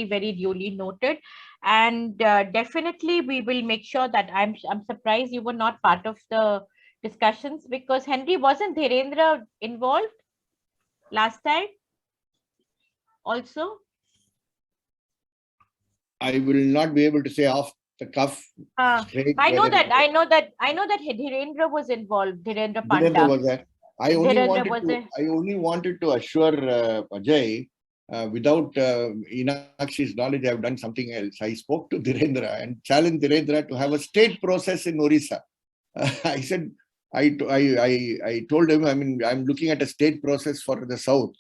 very duly noted. And definitely we will make sure that I'm surprised you were not part of the discussions, because Henry, wasn't Dhirendra involved last time also? I will not be able to say off the cuff. I know that Dhirendra was involved. Dhirendra Panda. Dhirendra was there. I only wanted to assure Ajay, without Inakshi's knowledge, I have done something else. I spoke to Dhirendra and challenged Dhirendra to have a state process in Orissa. I said, I told him, I mean, I'm looking at a state process for the South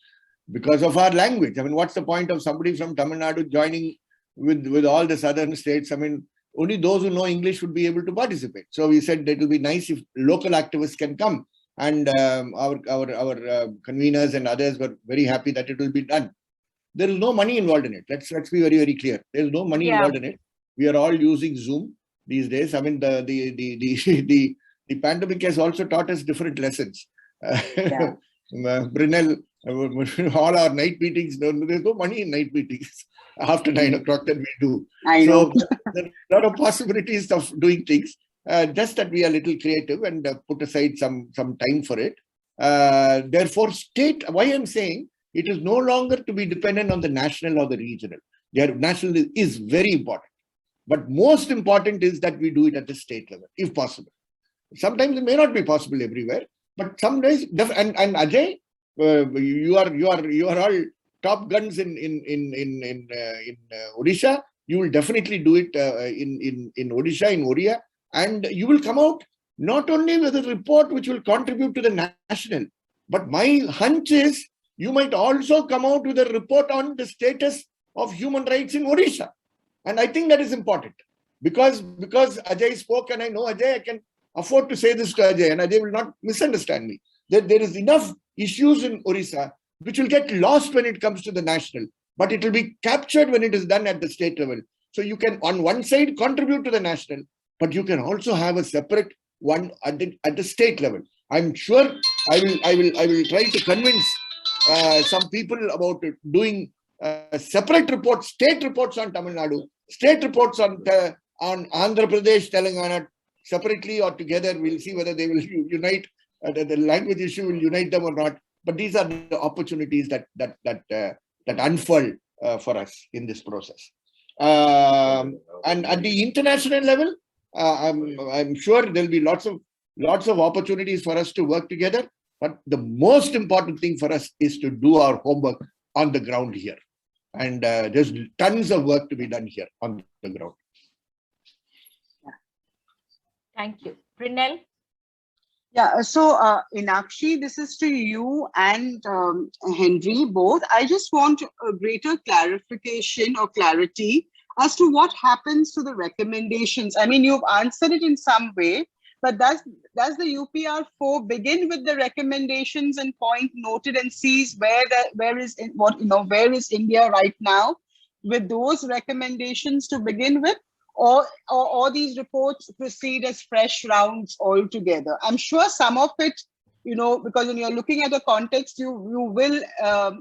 because of our language. I mean, what's the point of somebody from Tamil Nadu joining with all the southern states? I mean, only those who know English would be able to participate. So we said that it will be nice if local activists can come. And our conveners and others were very happy that it will be done. There is no money involved in it. Let's be very, very clear. There is no money involved in it. We are all using Zoom these days. I mean, the pandemic has also taught us different lessons. Brunel, all our night meetings, there's no money in night meetings after 9 o'clock that we do. I know. There are a lot of possibilities of doing things. Just that we are a little creative and put aside some time for it. Therefore, why I'm saying it is no longer to be dependent on the national or the regional. The national is very important. But most important is that we do it at the state level, if possible. Sometimes it may not be possible everywhere, but some days, and Ajay, you are all top guns in Odisha. You will definitely do it in Odisha, in Oriya. And you will come out not only with a report which will contribute to the national, but my hunch is you might also come out with a report on the status of human rights in Odisha. And I think that is important because Ajay spoke, and I know Ajay, I can afford to say this to Ajay, and Ajay will not misunderstand me. That there is enough issues in Odisha which will get lost when it comes to the national, but it will be captured when it is done at the state level. So you can, on one side, contribute to the national, but you can also have a separate one at the state level. I'm sure I will try to convince some people about doing separate reports, state reports on Tamil Nadu, state reports on Andhra Pradesh, Telangana, separately or together. We'll see whether they will unite. The language issue will unite them or not. But these are the opportunities that unfold for us in this process. And at the international level, I'm sure there'll be lots of opportunities for us to work together. But the most important thing for us is to do our homework on the ground here. And there's tons of work to be done here on the ground. Thank you. Prinel? Yeah, so Inakshi, this is to you and Henry both. I just want a greater clarification or clarity as to what happens to the recommendations. I mean, you've answered it in some way, but does the UPR4 begin with the recommendations and point noted and sees where is India right now with those recommendations to begin with? Or these reports proceed as fresh rounds altogether? I'm sure some of it, because when you're looking at the context, you will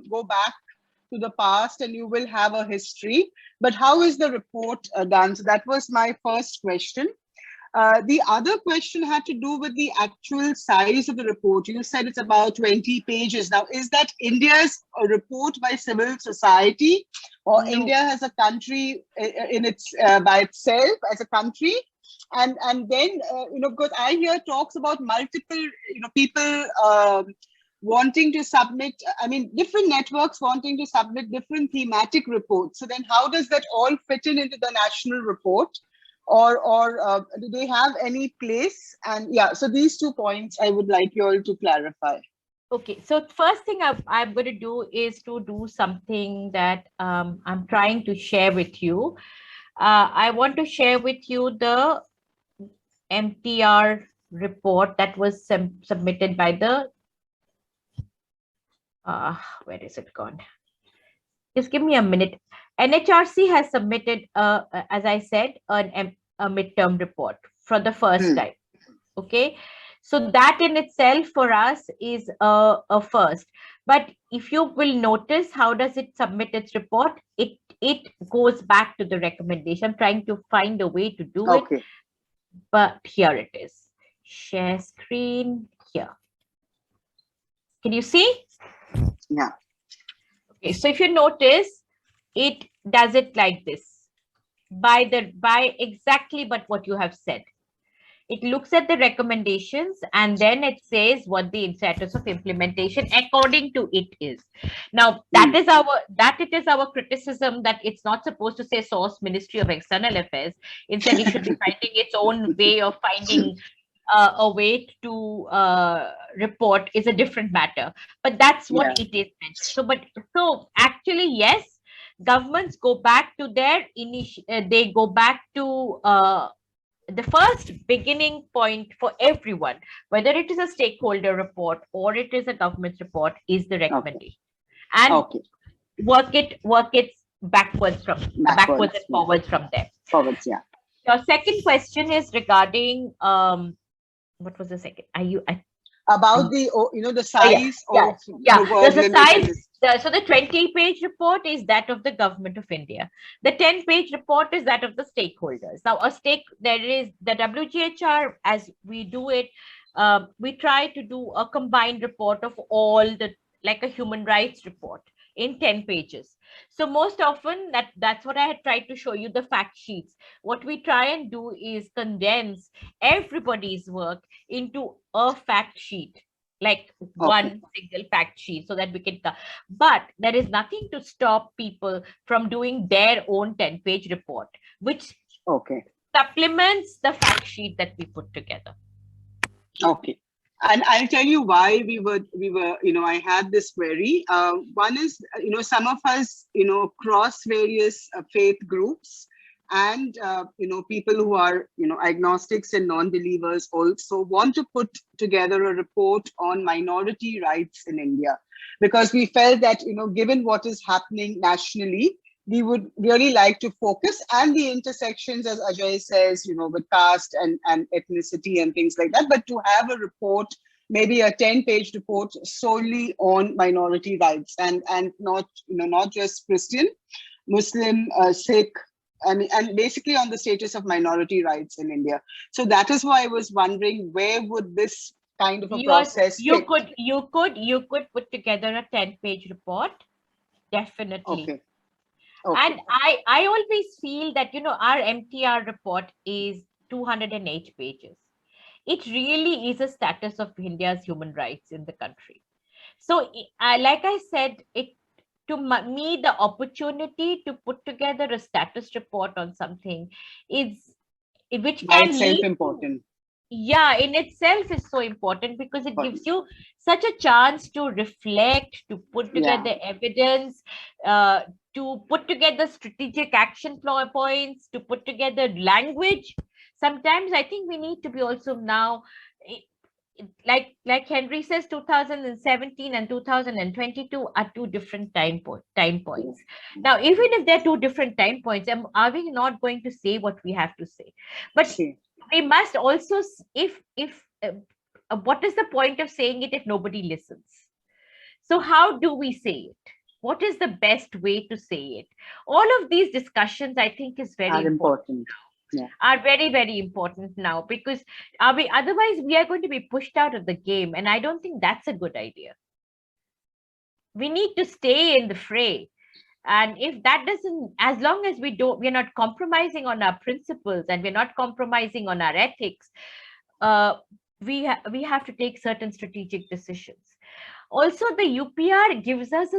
go back to the past and you will have a history. But how is the report done? So that was my first question. The other question had to do with the actual size of the report. You said it's about 20 pages. Now, is that India's report by civil society, or No. India as a country in its by itself as a country? And then, because I hear talks about multiple, people wanting to submit, I mean, different networks wanting to submit different thematic reports. So then how does that all fit into the national report? Or do they have any place? And yeah, so these 2 points I would like you all to clarify. Okay, so first thing I'm going to do is to do something that I'm trying to share with you. I want to share with you the Mtr report that was submitted by the, where is it gone? Just give me a minute. NHRC has submitted, as I said, a midterm report for the first time. Okay, so that in itself for us is a first. But if you will notice, how does it submit its report? It goes back to the recommendation. I'm trying to find a way to do it, but here it is. Share screen here. Can you see? Yeah. Okay, so if you notice, it does it like this, by exactly but what you have said. It looks at the recommendations and then it says what the status of implementation according to it is. Now that is our criticism, that it's not supposed to say source Ministry of External Affairs. Instead, it should be finding its own way of finding a way to report is a different matter, but that's what it is meant. So actually, yes, governments go back to their they go back to the first beginning point for everyone, whether it is a stakeholder report or it is a government report, is the recommendation, and work it backwards and forwards from there. Forwards, yeah. Your second question is regarding what was the second? About the the size of the size. So the 20-page report is that of the Government of India. The 10-page report is that of the stakeholders. Now there is the WGHR, as we do it, we try to do a combined report of all the, like a human rights report in 10 pages. So most often that's what I had tried to show you, the fact sheets. What we try and do is condense everybody's work into a fact sheet, like one single fact sheet, so that we can, but there is nothing to stop people from doing their own 10-page report, which supplements the fact sheet that we put together. Okay. And I'll tell you why we were, I had this query. One is, some of us, cross various faith groups, and, people who are, agnostics and non-believers also want to put together a report on minority rights in India, because we felt that, given what is happening nationally, we would really like to focus, and the intersections, as Ajay says, with caste and ethnicity and things like that, but to have a report, maybe a 10-page report solely on minority rights, and not, not just Christian, Muslim, Sikh, and basically on the status of minority rights in India. So that is why I was wondering, where would this kind of a process you could put together a 10-page report, definitely. And I always feel that, our Mtr report is 208 pages. It really is a status of India's human rights in the country. So like I said, to me, the opportunity to put together a status report on something is, which can lead important. yeah, in itself is so important because it gives you such a chance to reflect, to put together evidence, to put together strategic action points, to put together language. Sometimes I think we need to be also now, like Henry says, 2017 and 2022 are two different time points. Now, even if they're two different time points, are we not going to say what we have to say? But we must also, what is the point of saying it if nobody listens? So how do we say it? What is the best way to say it? All of these discussions, I think, is very important. Are very, very important now, because otherwise we are going to be pushed out of the game, and I don't think that's a good idea. We need to stay in the fray. And if that doesn't, as long as we're not compromising on our principles and we're not compromising on our ethics, we have to take certain strategic decisions. Also, the UPR gives us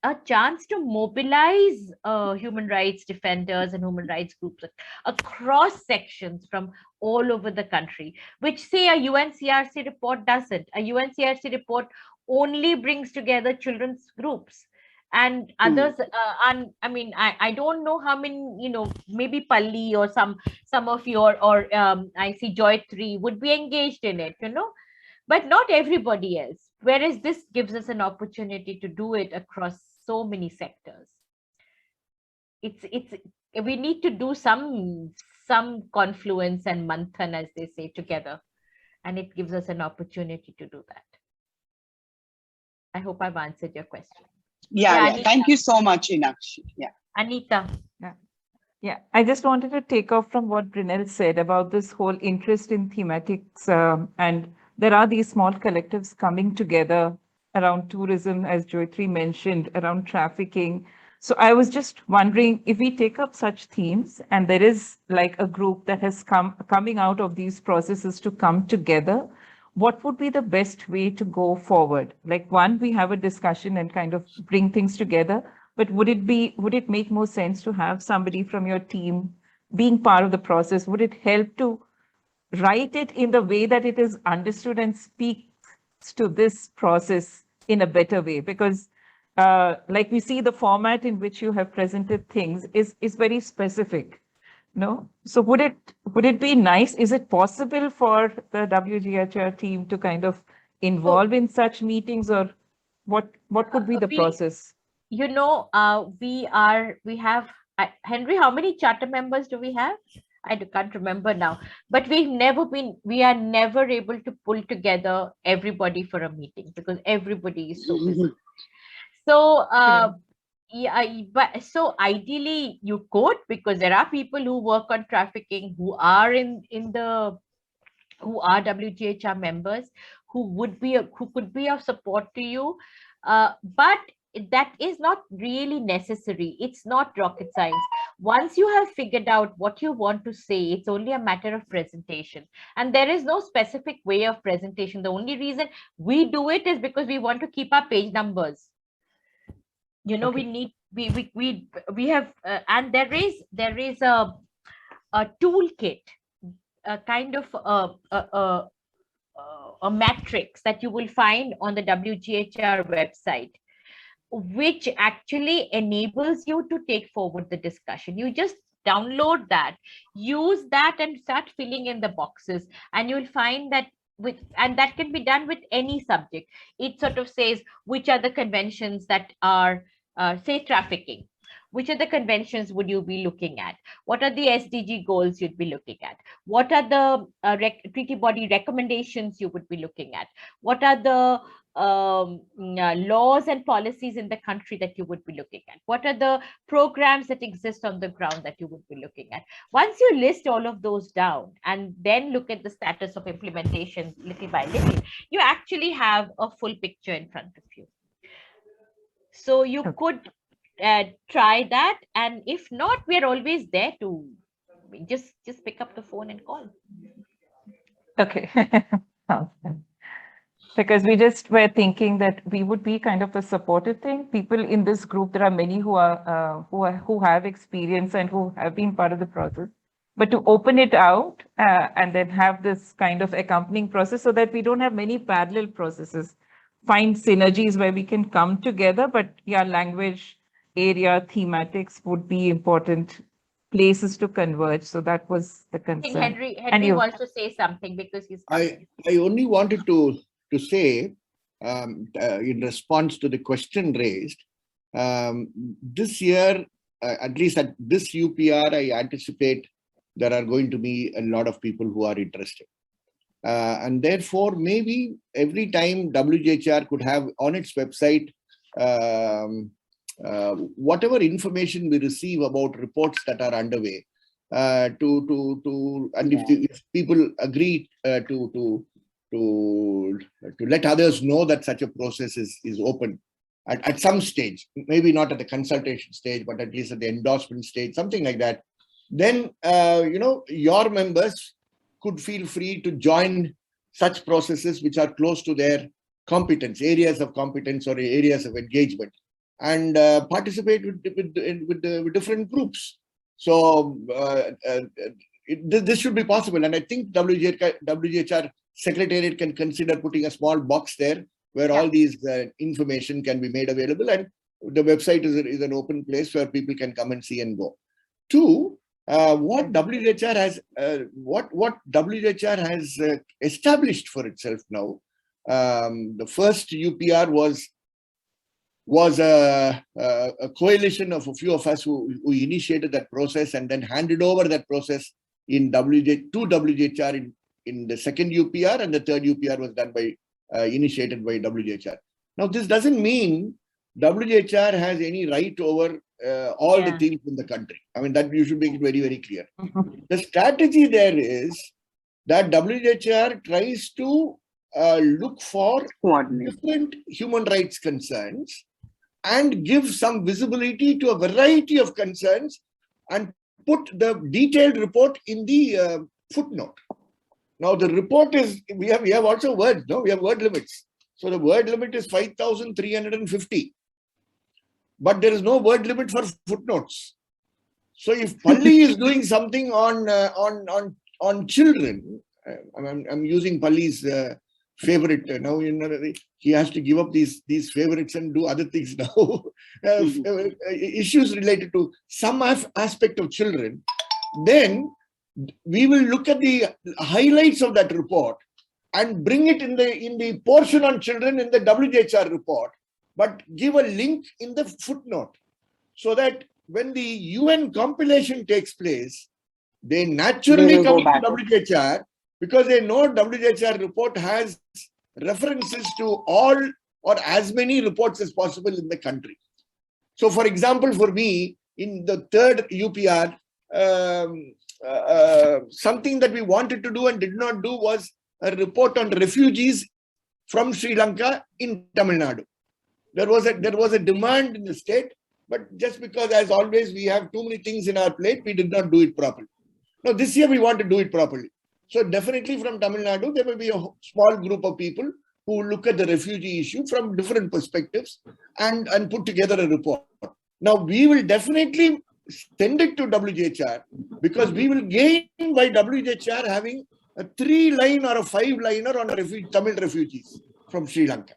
a chance to mobilize human rights defenders and human rights groups across sections from all over the country, which, say, a UNCRC report doesn't. A UNCRC report only brings together children's groups. And others, I don't know how many, maybe Palli or some of your, or I see Joy 3 would be engaged in it, but not everybody else. Whereas this gives us an opportunity to do it across so many sectors. We need to do some confluence and manthan, as they say, together, and it gives us an opportunity to do that. I hope I've answered your question. Yeah. Thank you so much, Inakshi. Yeah. Anita. Yeah, I just wanted to take off from what Brynel said about this whole interest in thematics, and there are these small collectives coming together around tourism, as Joytri mentioned, around trafficking. So I was just wondering, if we take up such themes and there is like a group that has coming out of these processes to come together, what would be the best way to go forward? Like, one, we have a discussion and kind of bring things together, but would it make more sense to have somebody from your team being part of the process? Would it help to write it in the way that it is understood and speaks to this process in a better way? Because like we see, the format in which you have presented things is very specific. No? So would it be nice? Is it possible for the WGHR team to kind of involve in such meetings, or what could be the process? We have, Henry, how many charter members do we have? I can't remember now, but we are never able to pull together everybody for a meeting because everybody is so busy. So, so ideally you could, because there are people who work on trafficking who are who are WGHR members, who could be of support to you, but that is not really necessary. It's not rocket science. Once you have figured out what you want to say, it's only a matter of presentation. And there is no specific way of presentation. The only reason we do it is because we want to keep our page numbers. Okay. We have, and there is a toolkit, a kind of a matrix that you will find on the WGHR website, which actually enables you to take forward the discussion. You just download that, use that, and start filling in the boxes, and you'll find that and that can be done with any subject. It sort of says which are the conventions that are, say, trafficking. Which are the conventions would you be looking at? What are the SDG goals you'd be looking at? What are the treaty body recommendations you would be looking at? What are the laws and policies in the country that you would be looking at? What are the programs that exist on the ground that you would be looking at? Once you list all of those down and then look at the status of implementation little by little, you actually have a full picture in front of you. So you could try that, and if not, we're always there to just pick up the phone and call. Okay. Because we just were thinking that we would be kind of a supportive thing. People in this group, there are many who have experience and who have been part of the process. but to open it out and then have this kind of accompanying process so that we don't have many parallel processes, find synergies where we can come together, but yeah, language area thematics would be important places to converge. So that was the I think concern. Henry you? wants to say something because he's I only wanted to say, in response to the question raised, this year, at least at this UPR, I anticipate there are going to be a lot of people who are interested. And therefore, maybe every time WJHR could have on its website whatever information we receive about reports that are underway, and if people agree to let others know that such a process is open at some stage, maybe not at the consultation stage, but at least at the endorsement stage, something like that, then your members could feel free to join such processes which are close to their competence, areas of competence or areas of engagement, and participate with different groups. So this should be possible, and I think WJHR Secretariat can consider putting a small box there where all these information can be made available, and the website is an open place where people can come and see and go. Two, what WJHR has established for itself now. The first UPR was a coalition of a few of us who initiated that process and then handed over that process to WJHR in the second UPR, and the third UPR was done by initiated by WJHR. Now, this doesn't mean WJHR has any right over all the things in the country. I mean, that you should make it very, very clear. The strategy there is that WJHR tries to look for different human rights concerns and give some visibility to a variety of concerns and put the detailed report in the footnote. Now, the report is, we have also words, no? We have word limits. So the word limit is 5,350. But there is no word limit for footnotes. So if Palli is doing something on children, I'm using Palli's favorite now. He has to give up these favorites and do other things now. Issues related to some aspect of children, then we will look at the highlights of that report and bring it in the portion on children in the WJHR report, but give a link in the footnote so that when the UN compilation takes place, they naturally come to WJHR because they know WJHR report has references to all or as many reports as possible in the country. So, for example, for me, in the third UPR, something that we wanted to do and did not do was a report on refugees from Sri Lanka in Tamil Nadu. There was a demand in the state, but just because, as always, we have too many things in our plate, we did not do it properly. Now, this year we want to do it properly. So definitely from Tamil Nadu, there will be a small group of people who look at the refugee issue from different perspectives and put together a report. Now, we will definitely send it to WJHR because we will gain by WJHR having a 3-line or a 5-liner on Tamil refugees from Sri Lanka,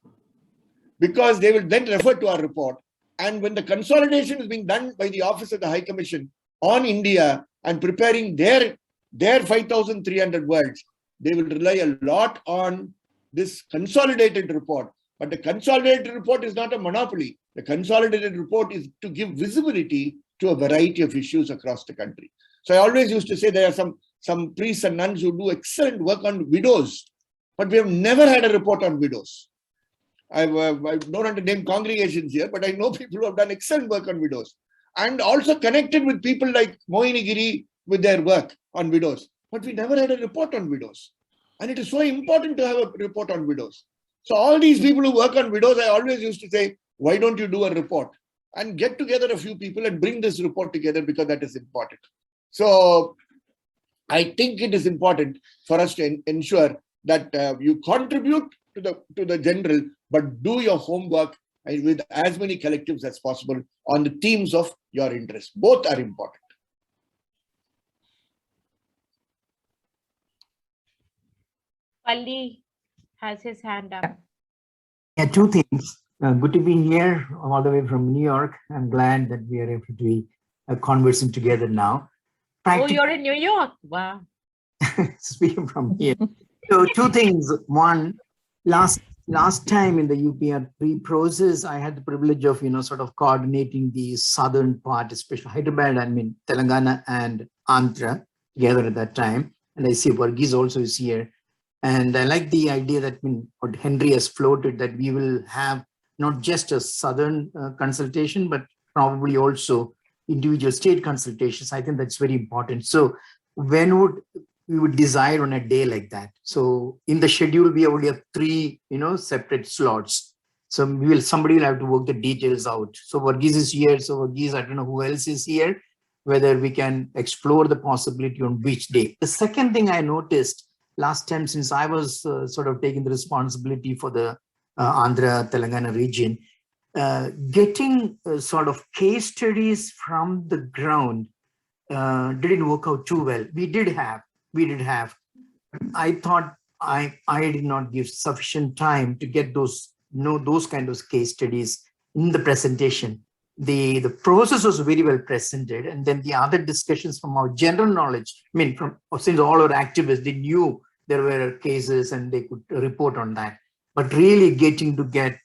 because they will then refer to our report. And when the consolidation is being done by the Office of the High Commission on India and preparing their 5,300 words, they will rely a lot on this consolidated report. But the consolidated report is not a monopoly. The consolidated report is to give visibility to a variety of issues across the country. So I always used to say there are some priests and nuns who do excellent work on widows, but we have never had a report on widows. I don't want to name congregations here, but I know people who have done excellent work on widows and also connected with people like Mohini Giri with their work on widows. But we never had a report on widows. And it is so important to have a report on widows. So all these people who work on widows, I always used to say, why don't you do a report and get together a few people and bring this report together, because that is important. So I think it is important for us to ensure that you contribute to the general, but do your homework with as many collectives as possible on the themes of your interest. Both are important. Palli has his hand up. Yeah, two things. Good to be here all the way from New York. I'm glad that we are able to be conversing together now. Oh, you're in New York. Wow. Speaking from here. So two things. One, last time in the UPR pre-process, I had the privilege of, sort of coordinating the southern part, especially Hyderabad, Telangana and Andhra together at that time. And I see Varghese also is here. And I like the idea that what Henry has floated, that we will have not just a southern consultation, but probably also individual state consultations. I think that's very important. So when would we would decide on a day like that? So in the schedule, we already have 3, separate slots. So somebody will have to work the details out. So Varghese is here. So Varghese, I don't know who else is here, whether we can explore the possibility on which day. The second thing I noticed last time, since I was sort of taking the responsibility for the Andhra Telangana region, getting sort of case studies from the ground didn't work out too well. We did have. I thought I did not give sufficient time to get those kind of case studies in the presentation. The process was very well presented, and then the other discussions from our general knowledge. Since all our activists, they knew there were cases and they could report on that. But really getting to get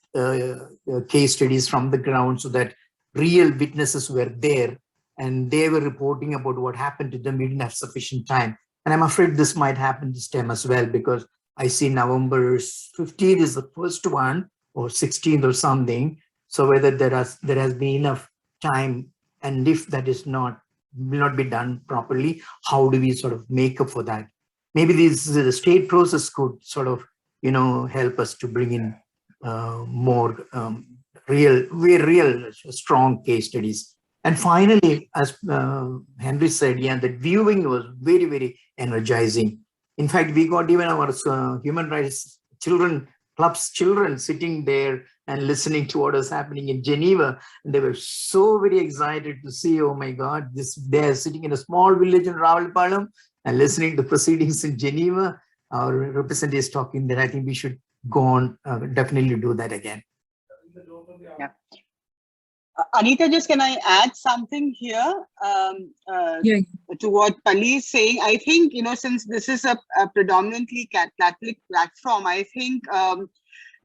case studies from the ground so that real witnesses were there and they were reporting about what happened to them, we didn't have sufficient time. And I'm afraid this might happen this time as well, because I see November 15th is the first one, or 16th or something. So whether there has been enough time, and if that will not be done properly, how do we sort of make up for that? Maybe the state process could sort of, help us to bring in more real strong case studies. And finally, as Henry said, the viewing was very, very energizing. In fact, we got even our human rights club's children sitting there and listening to what was happening in Geneva. And they were so very excited to see, oh my God, they're sitting in a small village in Rawalpalam and listening to proceedings in Geneva. Our representatives talking there. I think we should go on, definitely do that again. Yeah. Anita, just can I add something here to what Palli is saying? I think, since this is a predominantly Catholic platform, I think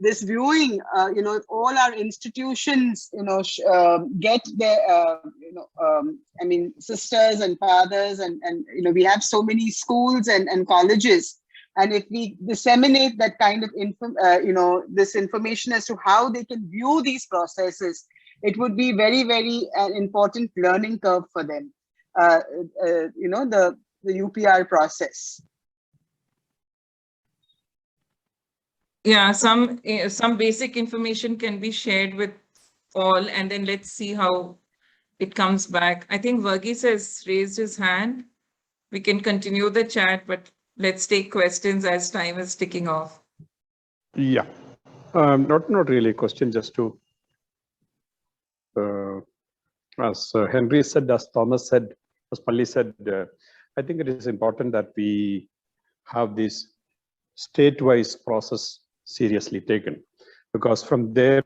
this viewing, all our institutions, get their, sisters and fathers, and we have so many schools and colleges. And if we disseminate that kind of this information as to how they can view these processes, it would be very, very an important learning curve for them. The UPR process. Yeah, some basic information can be shared with all, and then let's see how it comes back. I think Varghese has raised his hand. We can continue the chat, but let's take questions as time is ticking off. Yeah, not really a question, just to, as Henry said, as Thomas said, as Palli said, I think it is important that we have this state-wise process seriously taken, because from there,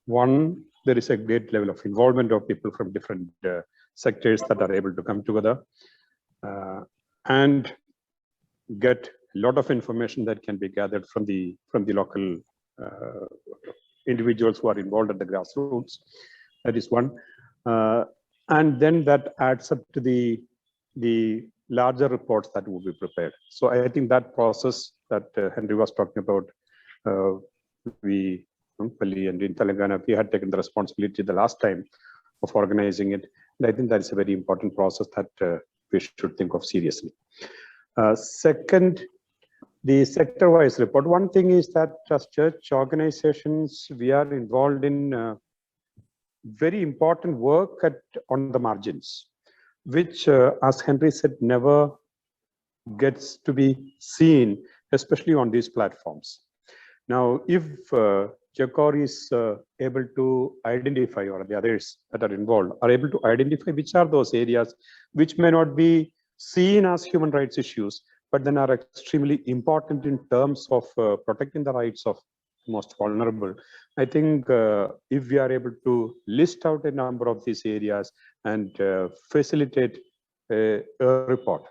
there is a great level of involvement of people from different sectors that are able to come together and get a lot of information that can be gathered from the local individuals who are involved at the grassroots. That is one, and then that adds up to the larger reports that will be prepared. So I think that process that Henry was talking about, we, Palli and in Telangana, we had taken the responsibility the last time of organizing it. And I think that is a very important process that we should think of seriously. Second, the sector-wise report. One thing is that as church organizations, we are involved in very important work on the margins, which, as Henry said, never gets to be seen, especially on these platforms. Now, if JCOR is able to identify, or the others that are involved are able to identify which are those areas which may not be seen as human rights issues, but then are extremely important in terms of protecting the rights of most vulnerable. I think if we are able to list out a number of these areas and facilitate a report,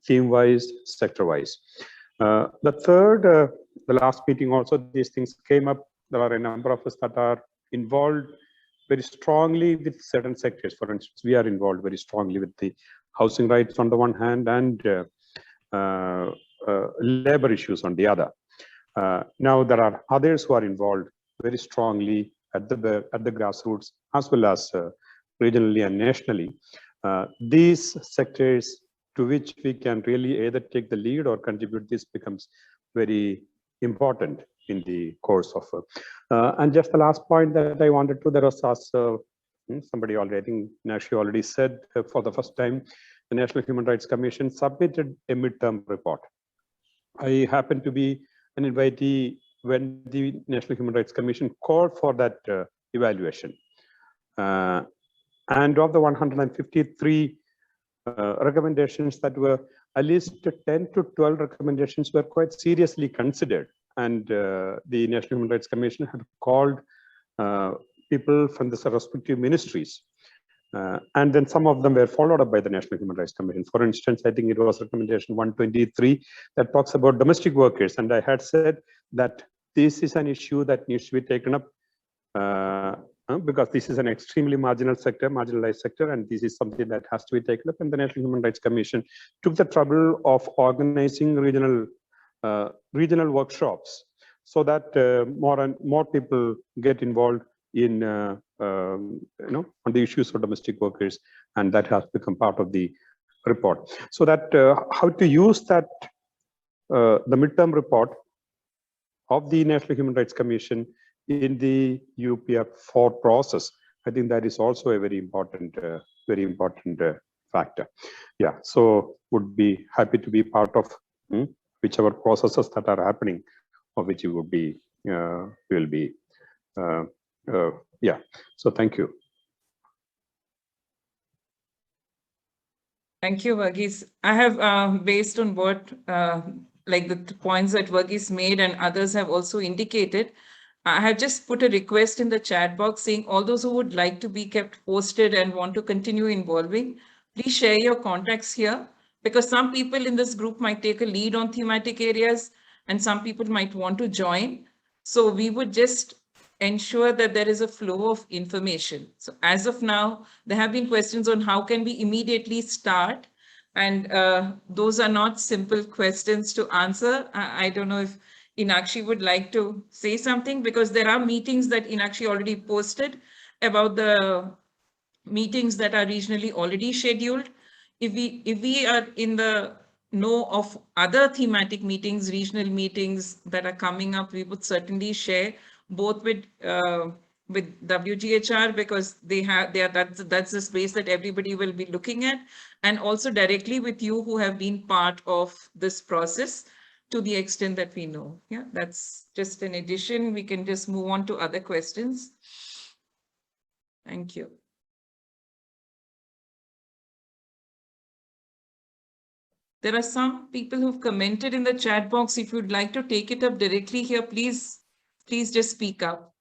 theme-wise, sector-wise. The third, the last meeting also, these things came up. There are a number of us that are involved very strongly with certain sectors. For instance, we are involved very strongly with the housing rights on the one hand and labor issues on the other. Now there are others who are involved very strongly at the grassroots as well as regionally and nationally. These sectors to which we can really either take the lead or contribute, this becomes very important in the course of. And just the last point that I wanted to, there was also somebody already, I think Nashi already said, for the first time, the National Human Rights Commission submitted a midterm report. I happened to be an invitee when the National Human Rights Commission called for that evaluation. And of the 153 recommendations that were, at least 10 to 12 recommendations were quite seriously considered. And the National Human Rights Commission had called people from the respective ministries. And then some of them were followed up by the National Human Rights Commission. For instance, I think it was recommendation 123 that talks about domestic workers. And I had said that this is an issue that needs to be taken up because this is an extremely marginalized sector, and this is something that has to be taken up. And the National Human Rights Commission took the trouble of organizing regional workshops so that more and more people get involved in on the issues of domestic workers, and that has become part of the report. So that how to use that the midterm report of the National Human Rights Commission in the UPR4 process, I think that is also a very important factor. Yeah, so would be happy to be part of whichever processes that are happening, of which you would be will be. Yeah, so thank you. Thank you, Varghese. I have, based on what, like the points that Varghese made and others have also indicated, I have just put a request in the chat box saying all those who would like to be kept posted and want to continue involving, please share your contacts here, because some people in this group might take a lead on thematic areas and some people might want to join. So we would just ensure that there is a flow of information. So as of now, there have been questions on how can we immediately start, and those are not simple questions to answer. I don't know if Inakshi would like to say something, because there are meetings that Inakshi already posted about the meetings that are regionally already scheduled. If we are in the know of other thematic meetings, regional meetings that are coming up, we would certainly share both with WGHR, because that's the space that everybody will be looking at, and also directly with you who have been part of this process to the extent that we know. Yeah, that's just an addition. We can just move on to other questions. Thank you. There are some people who've commented in the chat box. If you'd like to take it up directly here, please just speak up.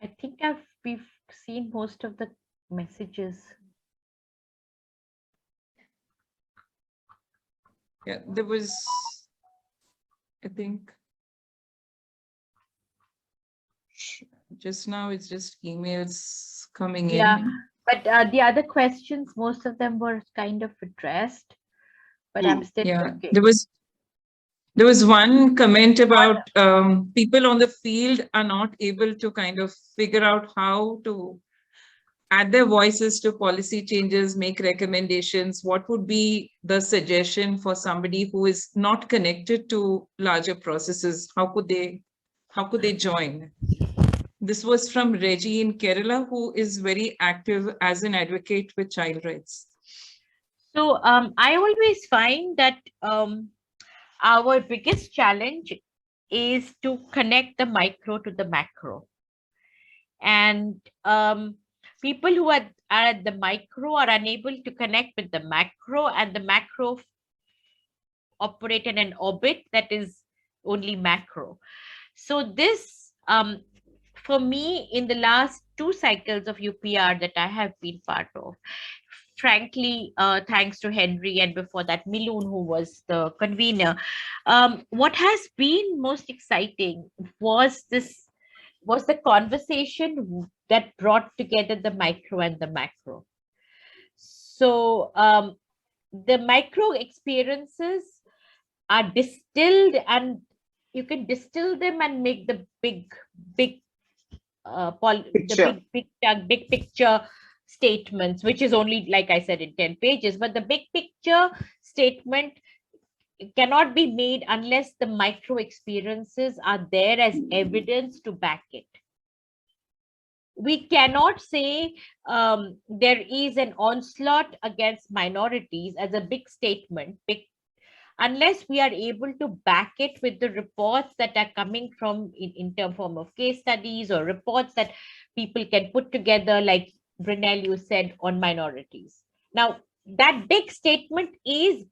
I think we've seen most of the messages. Yeah, there was, I think, just now it's just emails coming in. Yeah, but the other questions, most of them were kind of addressed, but I'm still looking. There was one comment about people on the field are not able to kind of figure out how to add their voices to policy changes, make recommendations. What would be the suggestion for somebody who is not connected to larger processes? How could they join? This was from Reggie in Kerala, who is very active as an advocate with child rights. So I always find that our biggest challenge is to connect the micro to the macro. And people who are at the micro are unable to connect with the macro, and the macro operate in an orbit that is only macro. So this, for me, in the last 2 cycles of UPR that I have been part of, frankly, thanks to Henry and before that Milun, who was the convener, what has been most exciting was the conversation that brought together the micro and the macro. So the micro experiences are distilled, and you can distill them and make the big picture statements, which is only, like I said, in 10 pages. But the big picture statement cannot be made unless the micro experiences are there as evidence to back it. We cannot say there is an onslaught against minorities as a big statement, unless we are able to back it with the reports that are coming from in form of case studies or reports that people can put together, like Brunel, you said, on minorities. Now, that big statement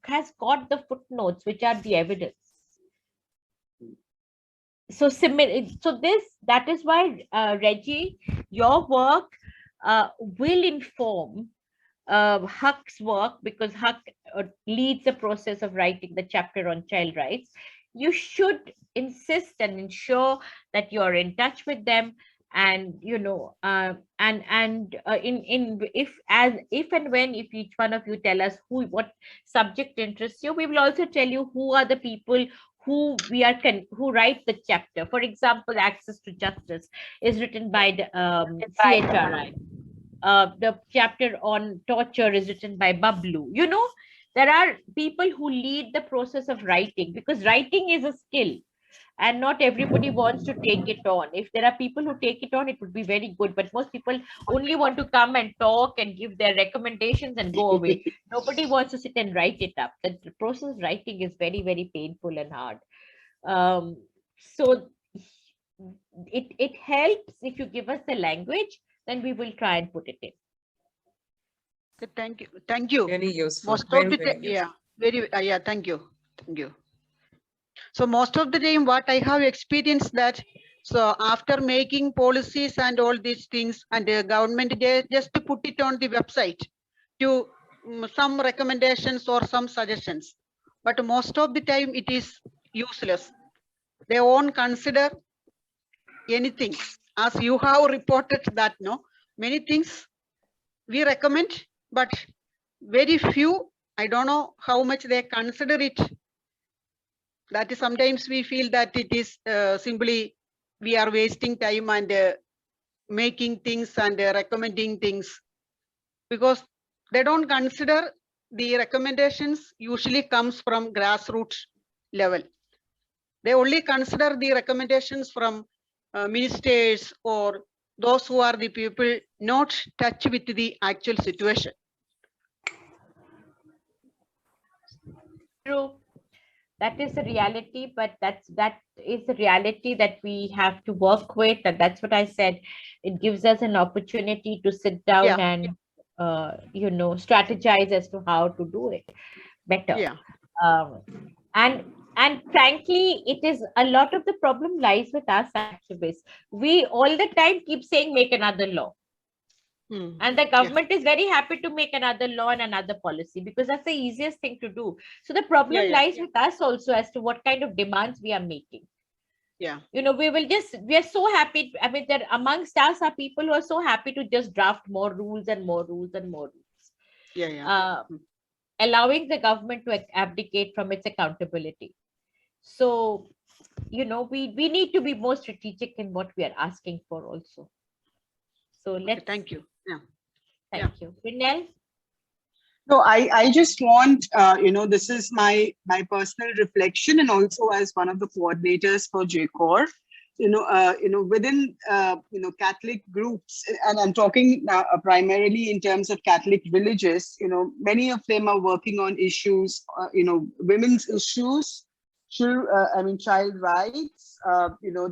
has got the footnotes, which are the evidence. So that is why, Reggie, your work will inform Huck's work, because Huck leads the process of writing the chapter on child rights. You should insist and ensure that you are in touch with them, and if each one of you tell us what subject interests you, we will also tell you who are the people who write the chapter. For example, Access to Justice is written by the CHRI. The chapter on torture is written by Bablu. There are people who lead the process of writing, because writing is a skill and not everybody wants to take it on. If there are people who take it on, it would be very good, but most people only want to come and talk and give their recommendations and go away. Nobody wants to sit and write it up. The process of writing is very, very painful and hard. So it helps if you give us the language, then we will try and put it in. Thank you. Thank you. Very useful. Most of the time, thank you. Thank you. So most of the time, what I have experienced that, so after making policies and all these things, and the government just to put it on the website to some recommendations or some suggestions, but most of the time it is useless. They won't consider anything, as you have reported that many things we recommend, but very few. I don't know how much they consider it. That is, sometimes we feel that it is simply we are wasting time and making things and recommending things, because they don't consider the recommendations usually comes from grassroots level. They only consider the recommendations from ministers or those who are the people not touch with the actual situation. True. That is the reality, but that is the reality that we have to work with, and that's what I said. It gives us an opportunity to sit down and strategize as to how to do it better. And frankly, it is a lot of the problem lies with us activists. We all the time keep saying make another law. And the government is very happy to make another law and another policy, because that's the easiest thing to do. So the problem lies with us also as to what kind of demands we are making. We are so happy. I mean, there amongst us are people who are so happy to just draft more rules and more rules and more rules. Allowing the government to abdicate from its accountability. So, we need to be more strategic in what we are asking for also. So thank you. Thank you. Brunel? No, I just want, this is my personal reflection, and also as one of the coordinators for JCOR, within, Catholic groups, and I'm talking now primarily in terms of Catholic villages, many of them are working on issues, women's issues, child rights,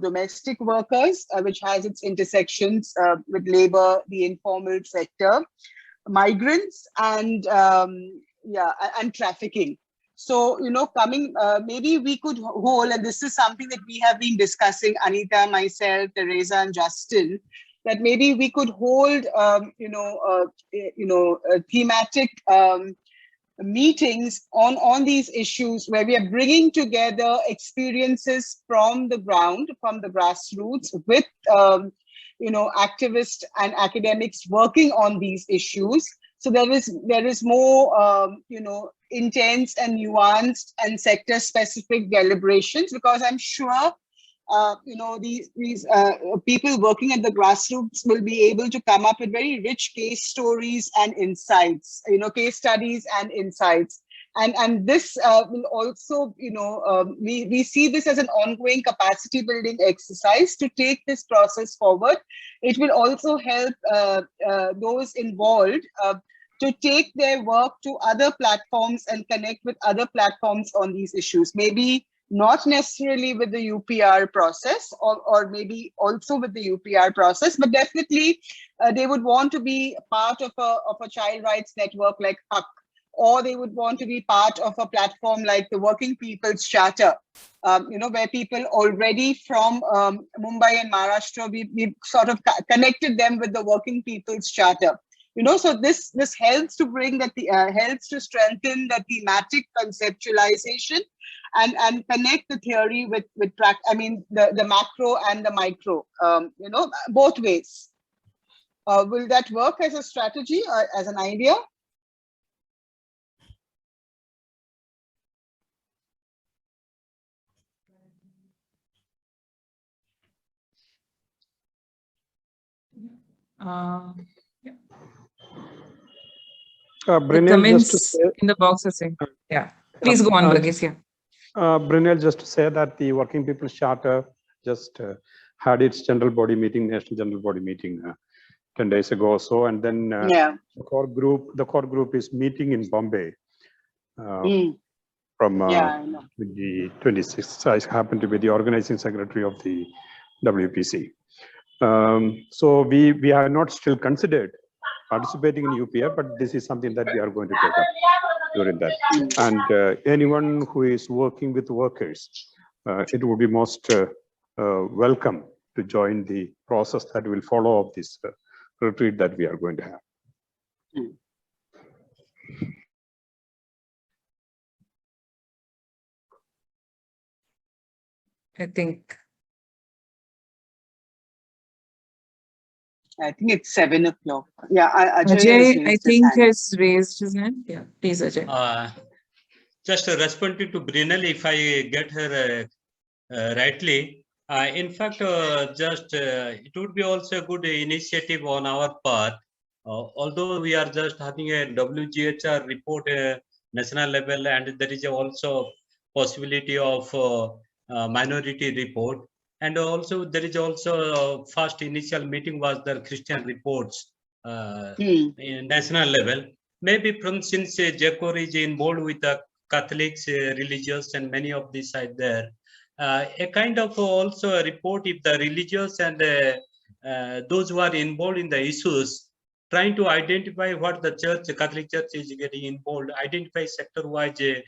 domestic workers, which has its intersections with labor, the informal sector, migrants, and and trafficking. So, maybe we could hold, and this is something that we have been discussing, Anita, myself, Teresa, and Justin, that maybe we could hold, thematic meetings on these issues where we are bringing together experiences from the ground, from the grassroots, with activists and academics working on these issues. So there is more intense and nuanced and sector specific deliberations, because I'm sure these people working at the grassroots will be able to come up with very rich case stories and insights, case studies and insights. And this will also, we see this as an ongoing capacity building exercise to take this process forward. It will also help those involved to take their work to other platforms and connect with other platforms on these issues. Maybe not necessarily with the UPR process, or maybe also with the UPR process, but definitely they would want to be part of a child rights network like HUC, or they would want to be part of a platform like the Working People's Charter, where people already from Mumbai and Maharashtra, we've sort of connected them with the Working People's Charter. So this helps to bring that, helps to strengthen the thematic conceptualization and connect the theory with the macro and the micro, both ways. Will that work as a strategy or as an idea? Brynel, comments just to say, in the box are saying, yeah. Please go on, Varghese. Yeah. Brynel, just to say that the Working People's Charter just had its general body meeting, national general body meeting 10 days ago or so, and then the core group is meeting in Bombay from the 26th. I happen to be the organizing secretary of the WPC. So we are not still considered participating in UPR, but this is something that we are going to take up during that. And anyone who is working with workers, it would be most welcome to join the process that will follow up this retreat that we are going to have. I think it's 7 o'clock. Yeah, Ajay, I think, has raised his hand. Yeah, please, Ajay. Just responding to Brynel, if I get her rightly, in fact, it would be also a good initiative on our part. Although we are just having a WGHR report national level, and there is also possibility of minority report. And also there is also first initial meeting was the Christian reports in national level. Maybe since JACOR is involved with the Catholics, religious, and many of these are there, a kind of also a report if the religious and those who are involved in the issues, trying to identify what the church, the Catholic Church is getting involved, identify sector-wise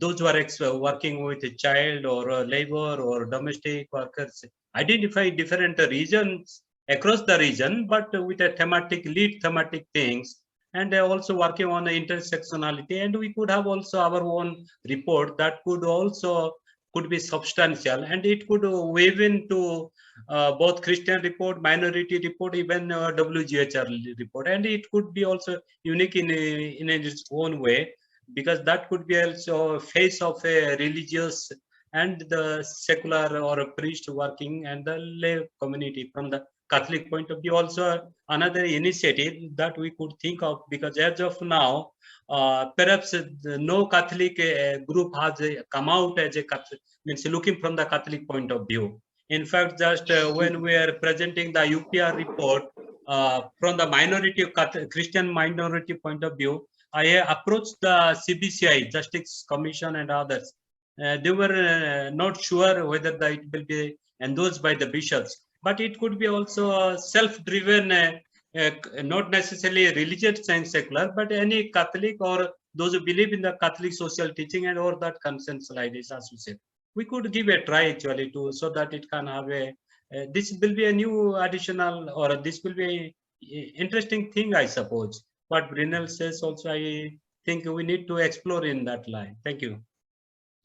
those who are working with a child or labor or domestic workers, identify different regions across the region, but with a lead thematic things, and also working on the intersectionality. And we could have also our own report that could be substantial, and it could weave into both Christian report, minority report, even WGHR report, and it could be also unique in its own way, because that could be also a face of a religious and the secular or a priest working and the lay community from the Catholic point of view. Also another initiative that we could think of, because as of now, perhaps no Catholic group has come out as a Catholic, means looking from the Catholic point of view. In fact, just when we are presenting the UPR report from the Christian minority point of view, I approached the CBCI, Justice Commission, and others, they were not sure whether it will be endorsed by the bishops, but it could be also self-driven, not necessarily religious and secular, but any Catholic or those who believe in the Catholic social teaching and or that conscience is associated. We could give a try actually to so that it can have a this will be a new additional or this will be a interesting thing, I suppose. What Brynel says also, I think we need to explore in that line. Thank you.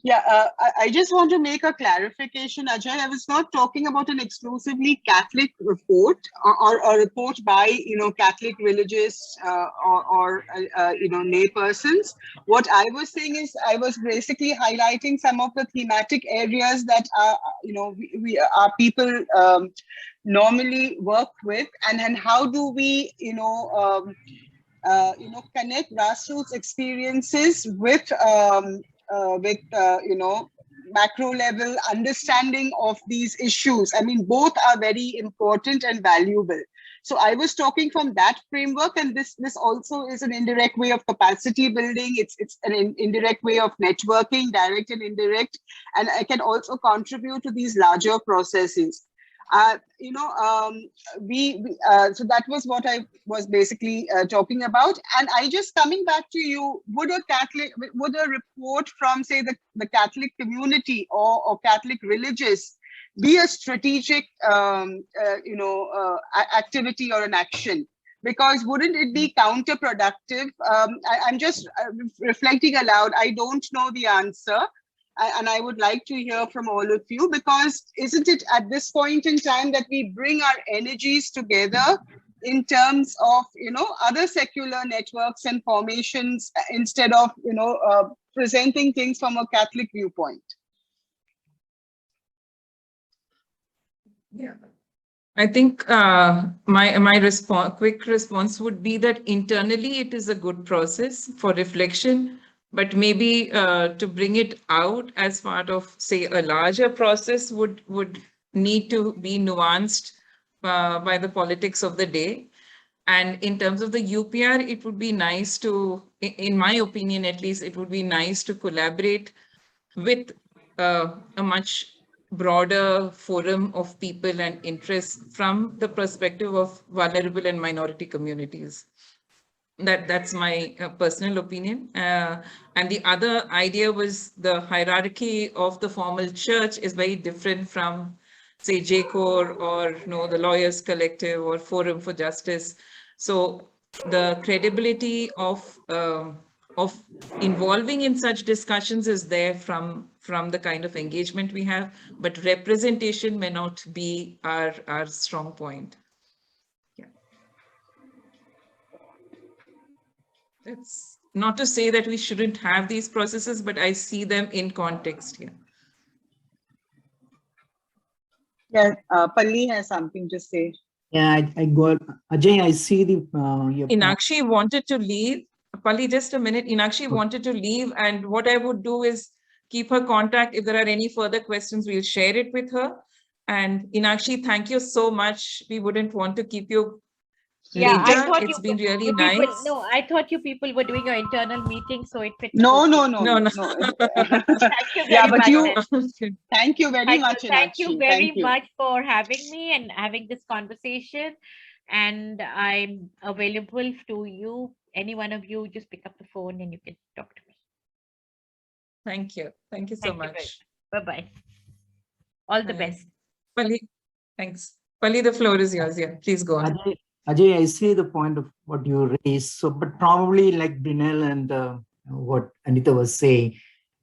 Yeah, I just want to make a clarification, Ajay. I was not talking about an exclusively Catholic report or a report by, Catholic religious or lay persons. What I was saying is I was basically highlighting some of the thematic areas that our people normally work with, and how do we, connect grassroots experiences with macro level understanding of these issues. I mean, both are very important and valuable. So I was talking from that framework, and this also is an indirect way of capacity building. It's an indirect way of networking, direct and indirect, and I can also contribute to these larger processes. So that was what I was basically talking about. And I just coming back to you, would a report from, say, the Catholic community or Catholic religious be a strategic, activity or an action? Because wouldn't it be counterproductive? I'm just reflecting aloud. I don't know the answer. And I would like to hear from all of you, because isn't it at this point in time that we bring our energies together in terms of, other secular networks and formations instead of, presenting things from a Catholic viewpoint? Yeah. I think my quick response would be that internally it is a good process for reflection. But maybe to bring it out as part of, say, a larger process would need to be nuanced by the politics of the day. And in terms of the UPR, it would be nice to, in my opinion at least, it would be nice to collaborate with a much broader forum of people and interests from the perspective of vulnerable and minority communities. That's my personal opinion. And the other idea was the hierarchy of the formal church is very different from, say, JCOR or the Lawyers Collective or Forum for Justice. So the credibility of involving in such discussions is there from the kind of engagement we have, but representation may not be our strong point. It's not to say that we shouldn't have these processes, but I see them in context here. Yeah, Palli has something to say. Yeah, I got Ajay. I see the. Inakshi wanted to leave. Palli, just a minute. Inakshi wanted to leave, and what I would do is keep her contact. If there are any further questions, we'll share it with her. And Inakshi, thank you so much. We wouldn't want to keep you. Yeah, later. I thought it's been really nice. I thought you people were doing your internal meeting, so it fits. No. Thank you very much. Thank you very much. Thank you very much for having me and having this conversation. And I'm available to you. Any one of you, just pick up the phone and you can talk to me. Thank you. Thank you so much. Bye-bye. All the best. Palli, thanks. Palli, the floor is yours. Yeah, please go on. Ajay, I see the point of what you raised. So, but probably like Brynel and what Anita was saying,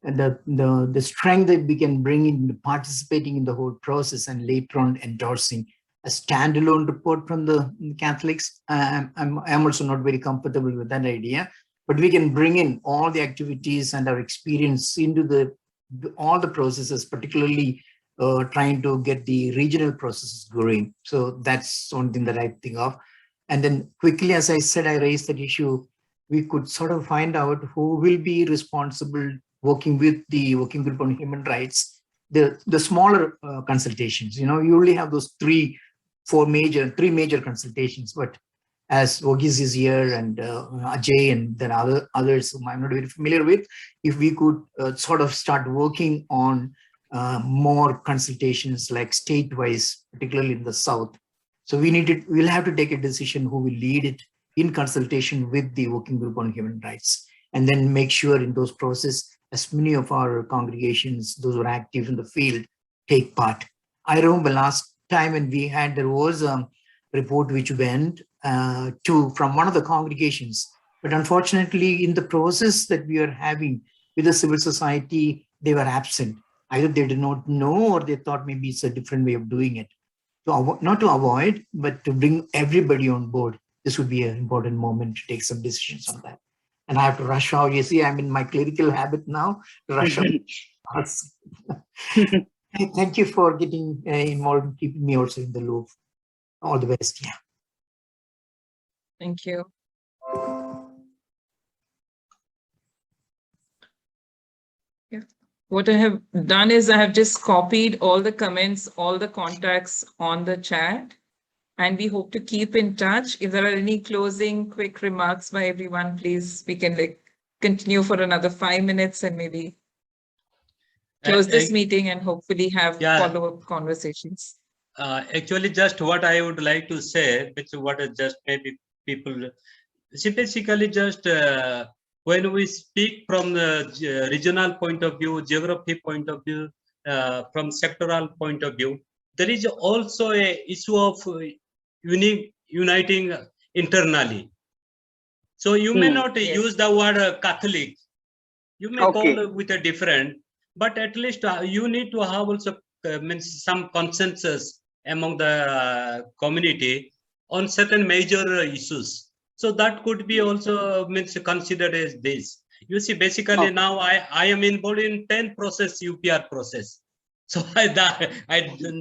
and the strength that we can bring in participating in the whole process and later on endorsing a standalone report from the Catholics. I'm also not very comfortable with that idea, but we can bring in all the activities and our experience into all the processes, particularly trying to get the regional processes going. So that's something that I think of. And then quickly, as I said, I raised that issue, we could sort of find out who will be responsible working with the Working Group on Human Rights, the smaller consultations. You only have those three major consultations, but as Ogis is here and Ajay and then others whom I'm not very familiar with, if we could sort of start working on more consultations like state-wise, particularly in the South. So we'll have to take a decision who will lead it in consultation with the Working Group on Human Rights, and then make sure in those process, as many of our congregations, those who are active in the field, take part. I remember last time when we had, there was a report which went from one of the congregations, but unfortunately in the process that we are having with the civil society, they were absent. Either they did not know or they thought maybe it's a different way of doing it. So not to avoid, but to bring everybody on board, this would be an important moment to take some decisions on that. And I have to rush out. You see, I'm in my clerical habit now, to rush out. Thank you for getting involved and keeping me also in the loop. All the best. Yeah. Thank you. Yeah. What I have done is I have just copied all the comments, all the contacts on the chat, and we hope to keep in touch. If there are any closing quick remarks by everyone, please, we can continue for another 5 minutes and maybe close this meeting and hopefully have follow-up conversations. Actually, just what I would like to say, which what just maybe people, basically just when we speak from the regional point of view, geography point of view, from sectoral point of view, there is also a issue of uniting internally. So you may not use the word Catholic, you may call it with a different, but at least you need to have also means some consensus among the community on certain major issues. So that could be also means considered as this. You see, basically now I am involved in 10 process UPR process. So that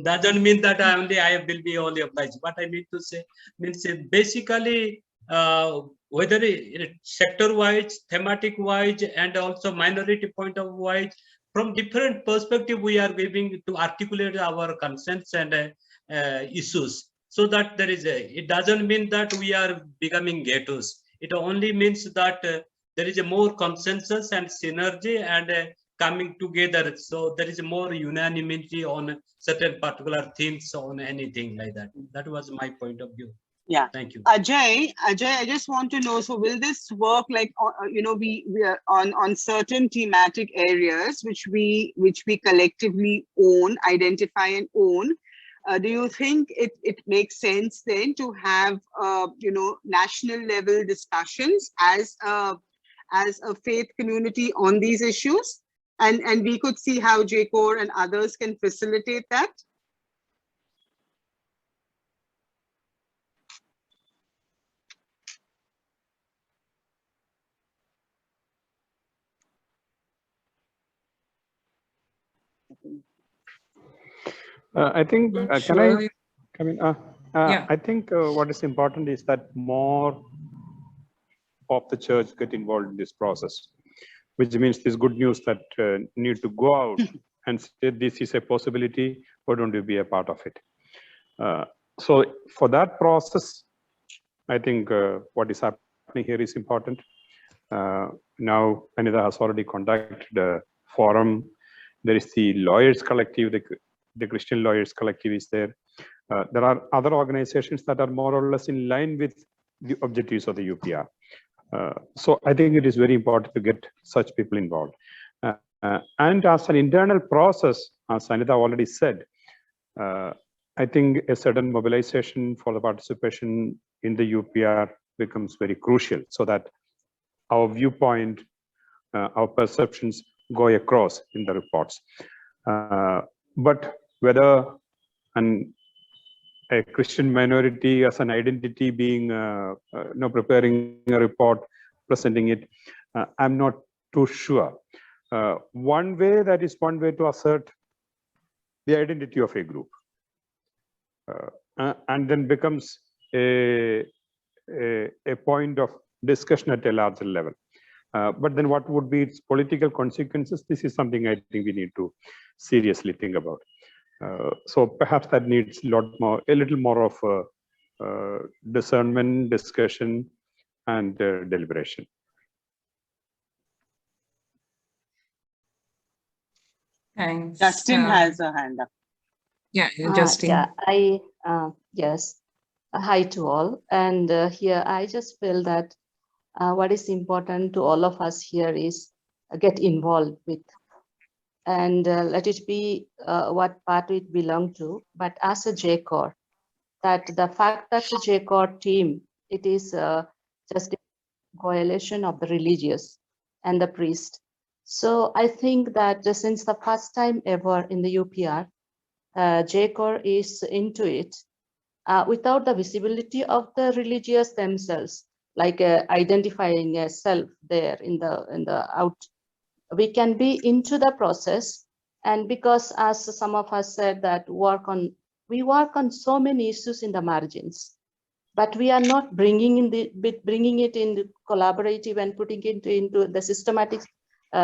doesn't mean that I will be only obliged. What I mean to say means basically whether sector-wise, thematic-wise, and also minority point of wise, from different perspective, we are giving to articulate our concerns and issues. So that there is it doesn't mean that we are becoming ghettos. It only means that there is a more consensus and synergy and coming together. So there is more unanimity on certain particular things, on anything like that. That was my point of view. Yeah. Thank you. Ajay, I just want to know, so will this work like, we are on certain thematic areas which we collectively own, identify and own? Do you think it makes sense then to have, national level discussions as a faith community on these issues? And we could see how JCOR and others can facilitate that? I think, can I come in? Yeah. I think what is important is that more of the church get involved in this process, which means this good news that need to go out and say this is a possibility, why don't you be a part of it? So for that process, I think what is happening here is important. Now, Anita has already contacted a forum. There is the lawyers collective, the Christian Lawyers Collective is there. There are other organizations that are more or less in line with the objectives of the UPR. So I think it is very important to get such people involved. And as an internal process, as Anita already said, I think a certain mobilization for the participation in the UPR becomes very crucial, so that our viewpoint, our perceptions go across in the reports. But whether a Christian minority as an identity being preparing a report, presenting it, I'm not too sure. One way to assert the identity of a group, and then becomes a point of discussion at a larger level. But then what would be its political consequences? This is something I think we need to seriously think about. So perhaps that needs a little more of discernment, discussion, and deliberation. Thanks. Justin has a hand up. Yeah, Justin. Yes. Hi to all. And here I just feel that what is important to all of us here is get involved with, and let it be what part it belong to. But as a JCOR, that the fact that the JCOR team, it is just a coalition of the religious and the priest. So I think that since the first time ever in the UPR, JCOR is into it without the visibility of the religious themselves, like identifying a self there in the out. We can be into the process, and because as some of us said that we work on so many issues in the margins, but we are not bringing it in the collaborative and putting it into the systematic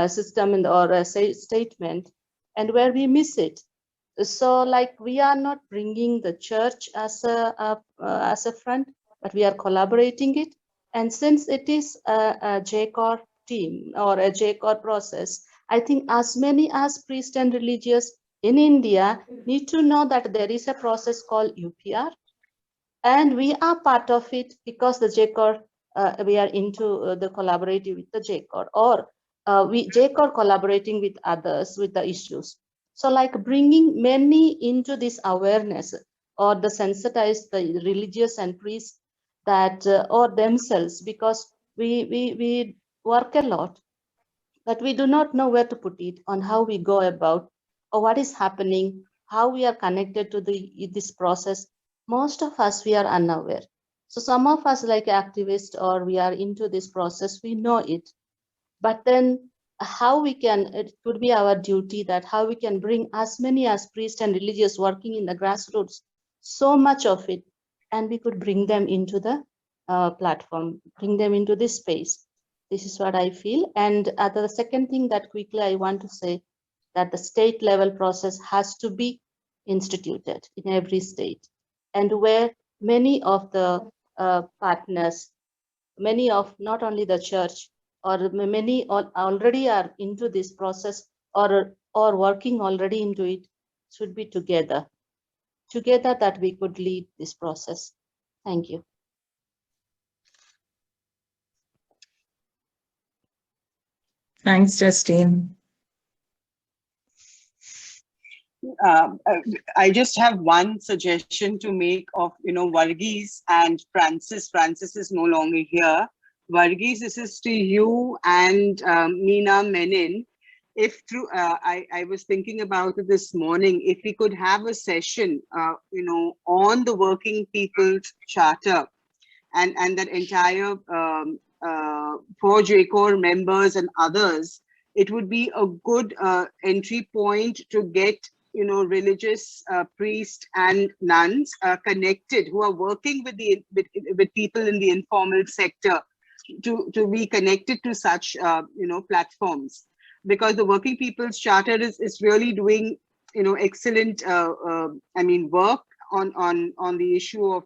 system or a statement, and where we miss it. So like we are not bringing the church as a front, but we are collaborating it. And since it is a JCOR team or a JCOR process, I think as many as priests and religious in India need to know that there is a process called UPR, and we are part of it because the JCOR, we are into the collaborative with the JCOR, or we JCOR collaborating with others with the issues. So like bringing many into this awareness or the sensitize the religious and priests that or themselves, because we work a lot, but we do not know where to put it, on how we go about or what is happening, how we are connected to this process. Most of us, we are unaware. So some of us like activists or we are into this process, we know it, but then how we can, it could be our duty that how we can bring as many as priests and religious working in the grassroots, so much of it, and we could bring them into the platform, bring them into this space. This is what I feel. And the second thing that quickly I want to say, that the state level process has to be instituted in every state, and where many of the partners, many of not only the church, or many already are into this process or working already into it, should be together that we could lead this process. Thank you. Thanks, Justine. I just have one suggestion to make of, Varghese and Francis. Francis is no longer here. Varghese, this is to you and Meena Menon. If through, I was thinking about it this morning, if we could have a session, on the Working People's Charter and that entire for JCOR members and others, it would be a good entry point to get religious priests and nuns connected who are working with people in the informal sector to be connected to such platforms, because the Working People's Charter is really doing excellent work on the issue of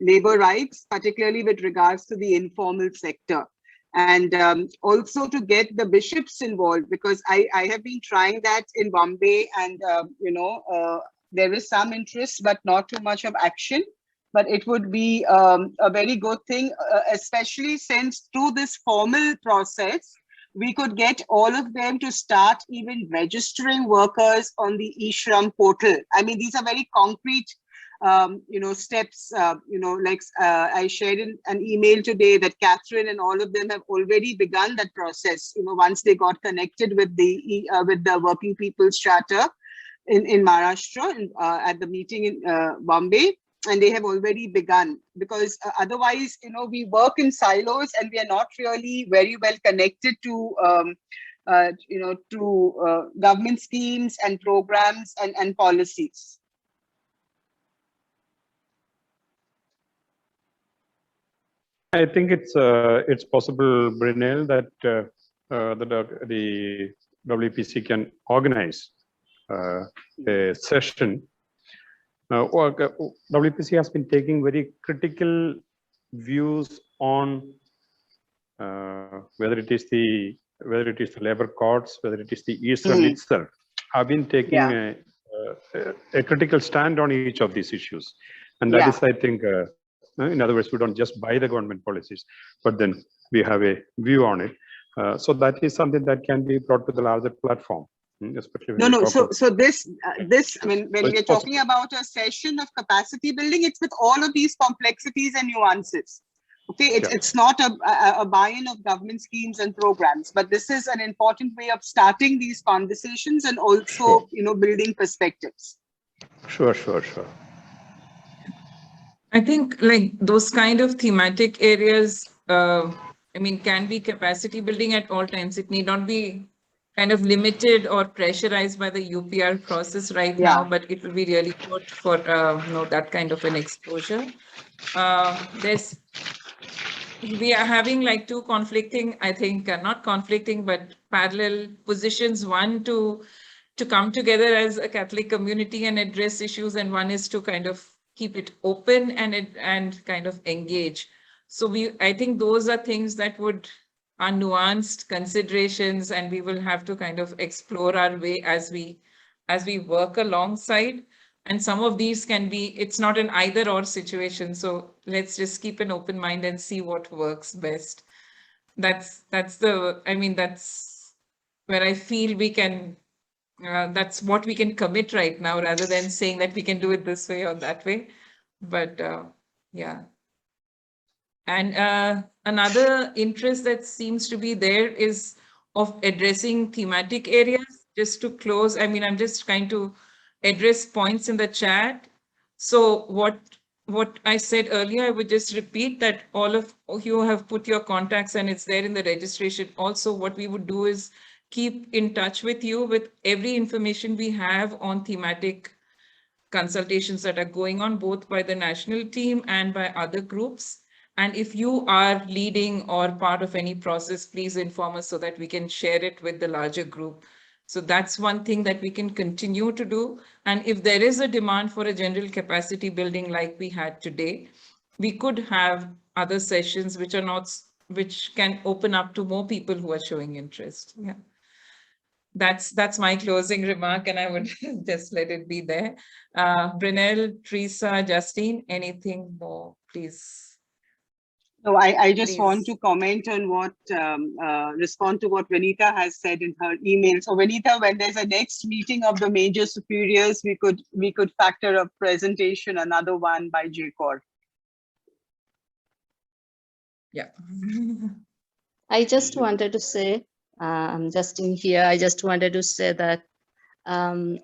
labor rights, particularly with regards to the informal sector. And also to get the bishops involved, because I have been trying that in Bombay, and there is some interest but not too much of action. But it would be a very good thing, especially since through this formal process we could get all of them to start even registering workers on the eShram portal. I mean, these are very concrete steps, I shared in an email today that Catherine and all of them have already begun that process, once they got connected with the Working People's Charter in Maharashtra at the meeting in Bombay, and they have already begun, because otherwise, we work in silos and we are not really very well connected to government schemes and programs and policies. I think it's possible, Brynel, that the WPC can organize a session WPC has been taking very critical views on whether it is the labor courts, whether it is the ESL itself, have been taking a critical stand on each of these issues. And that is, I think, in other words, we don't just buy the government policies, but then we have a view on it. So that is something that can be brought to the larger platform, especially when this, I mean, when we're talking about a session of capacity building, it's with all of these complexities and nuances. Okay, it's not a buy-in of government schemes and programs, but this is an important way of starting these conversations and also, building perspectives. Sure. I think like those kind of thematic areas, can be capacity building at all times. It need not be kind of limited or pressurized by the UPR process right now, but it will be really good for that kind of an exposure. We are having like two conflicting, I think, not conflicting, but parallel positions. One to come together as a Catholic community and address issues, and one is to kind of keep it open and kind of engage. So I think those are things that are nuanced considerations, and we will have to kind of explore our way as we work alongside. And some of these can be, it's not an either or situation. So let's just keep an open mind and see what works best. That's where I feel we can, that's what we can commit right now, rather than saying that we can do it this way or that way. But yeah. And another interest that seems to be there is of addressing thematic areas. Just to close, I'm just trying to address points in the chat. So what I said earlier, I would just repeat that all of you have put your contacts and it's there in the registration. Also, what we would do is keep in touch with you with every information we have on thematic consultations that are going on, both by the national team and by other groups. And if you are leading or part of any process, please inform us so that we can share it with the larger group. So that's one thing that we can continue to do. And if there is a demand for a general capacity building like we had today, we could have other sessions which can open up to more people who are showing interest. Yeah. That's my closing remark, and I would just let it be there. Brunel, Teresa, Justine, anything more, please? No, I just want to comment on what, respond to what Vanita has said in her email. So Vanita, when there's a next meeting of the major superiors, we could factor a presentation, another one by JCOR. Yeah. I just wanted to say, I'm just in here, I just wanted to say that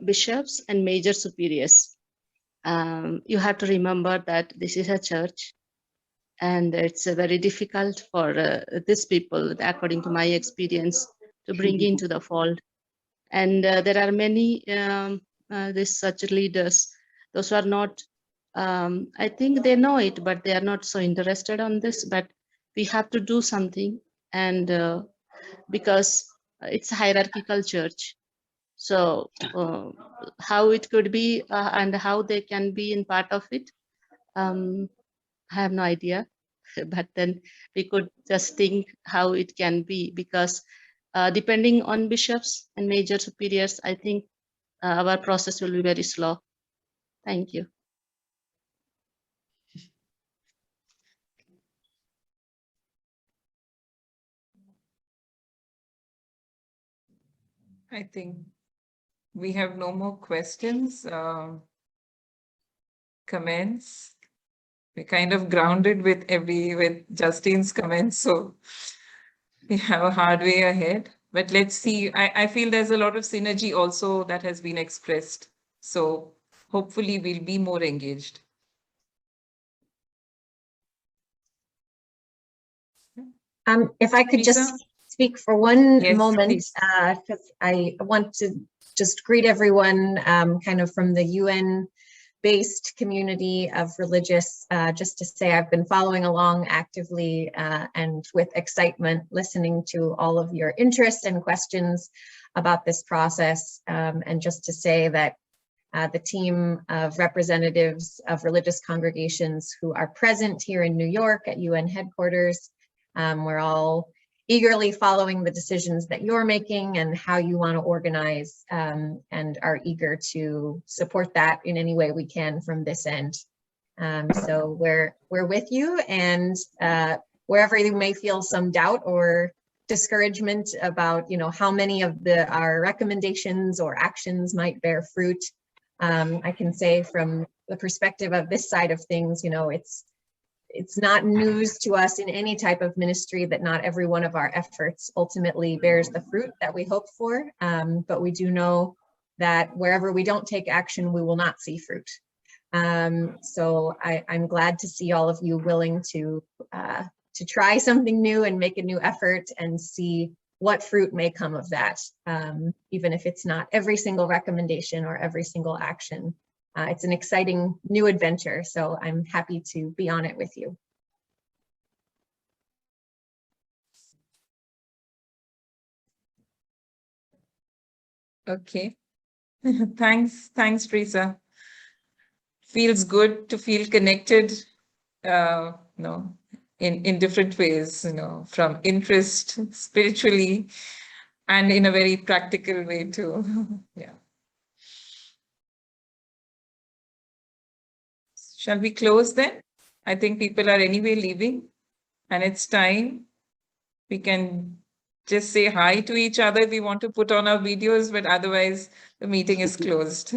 bishops and major superiors, you have to remember that this is a church. And it's very difficult for these people, according to my experience, to bring into the fold. And there are many such leaders, those who are not, I think they know it, but they are not so interested on this. But we have to do something, and because it's a hierarchical church. So how it could be and how they can be in part of it, I have no idea, but then we could just think how it can be, because depending on bishops and major superiors, I think our process will be very slow. Thank you. I think we have no more questions, comments. We're kind of grounded with Justine's comments, so we have a hard way ahead. But let's see. I feel there's a lot of synergy also that has been expressed. So hopefully we'll be more engaged. If I could Teresa? just speak for one Yes, moment, please. because I want to just greet everyone kind of from the UN-based community of religious, just to say I've been following along actively and with excitement, listening to all of your interest and questions about this process, and just to say that the team of representatives of religious congregations who are present here in New York at UN headquarters. We're all eagerly following the decisions that you're making and how you want to organize, and are eager to support that in any way we can from this end. So we're with you, and wherever you may feel some doubt or discouragement about, you know, how many of our recommendations or actions might bear fruit, I can say from the perspective of this side of things, you know, it's not news to us in any type of ministry that not every one of our efforts ultimately bears the fruit that we hope for. But we do know that wherever we don't take action, we will not see fruit. So I'm glad to see all of you willing to try something new and make a new effort and see what fruit may come of that, even if it's not every single recommendation or every single action. It's an exciting new adventure, so I'm happy to be on it with you. Okay. Thanks, Teresa. Feels good to feel connected, in different ways, from interest, spiritually, and in a very practical way too. Yeah. Shall we close then? I think people are anyway leaving, and it's time. We can just say hi to each other if we want to put on our videos, but otherwise the meeting is closed.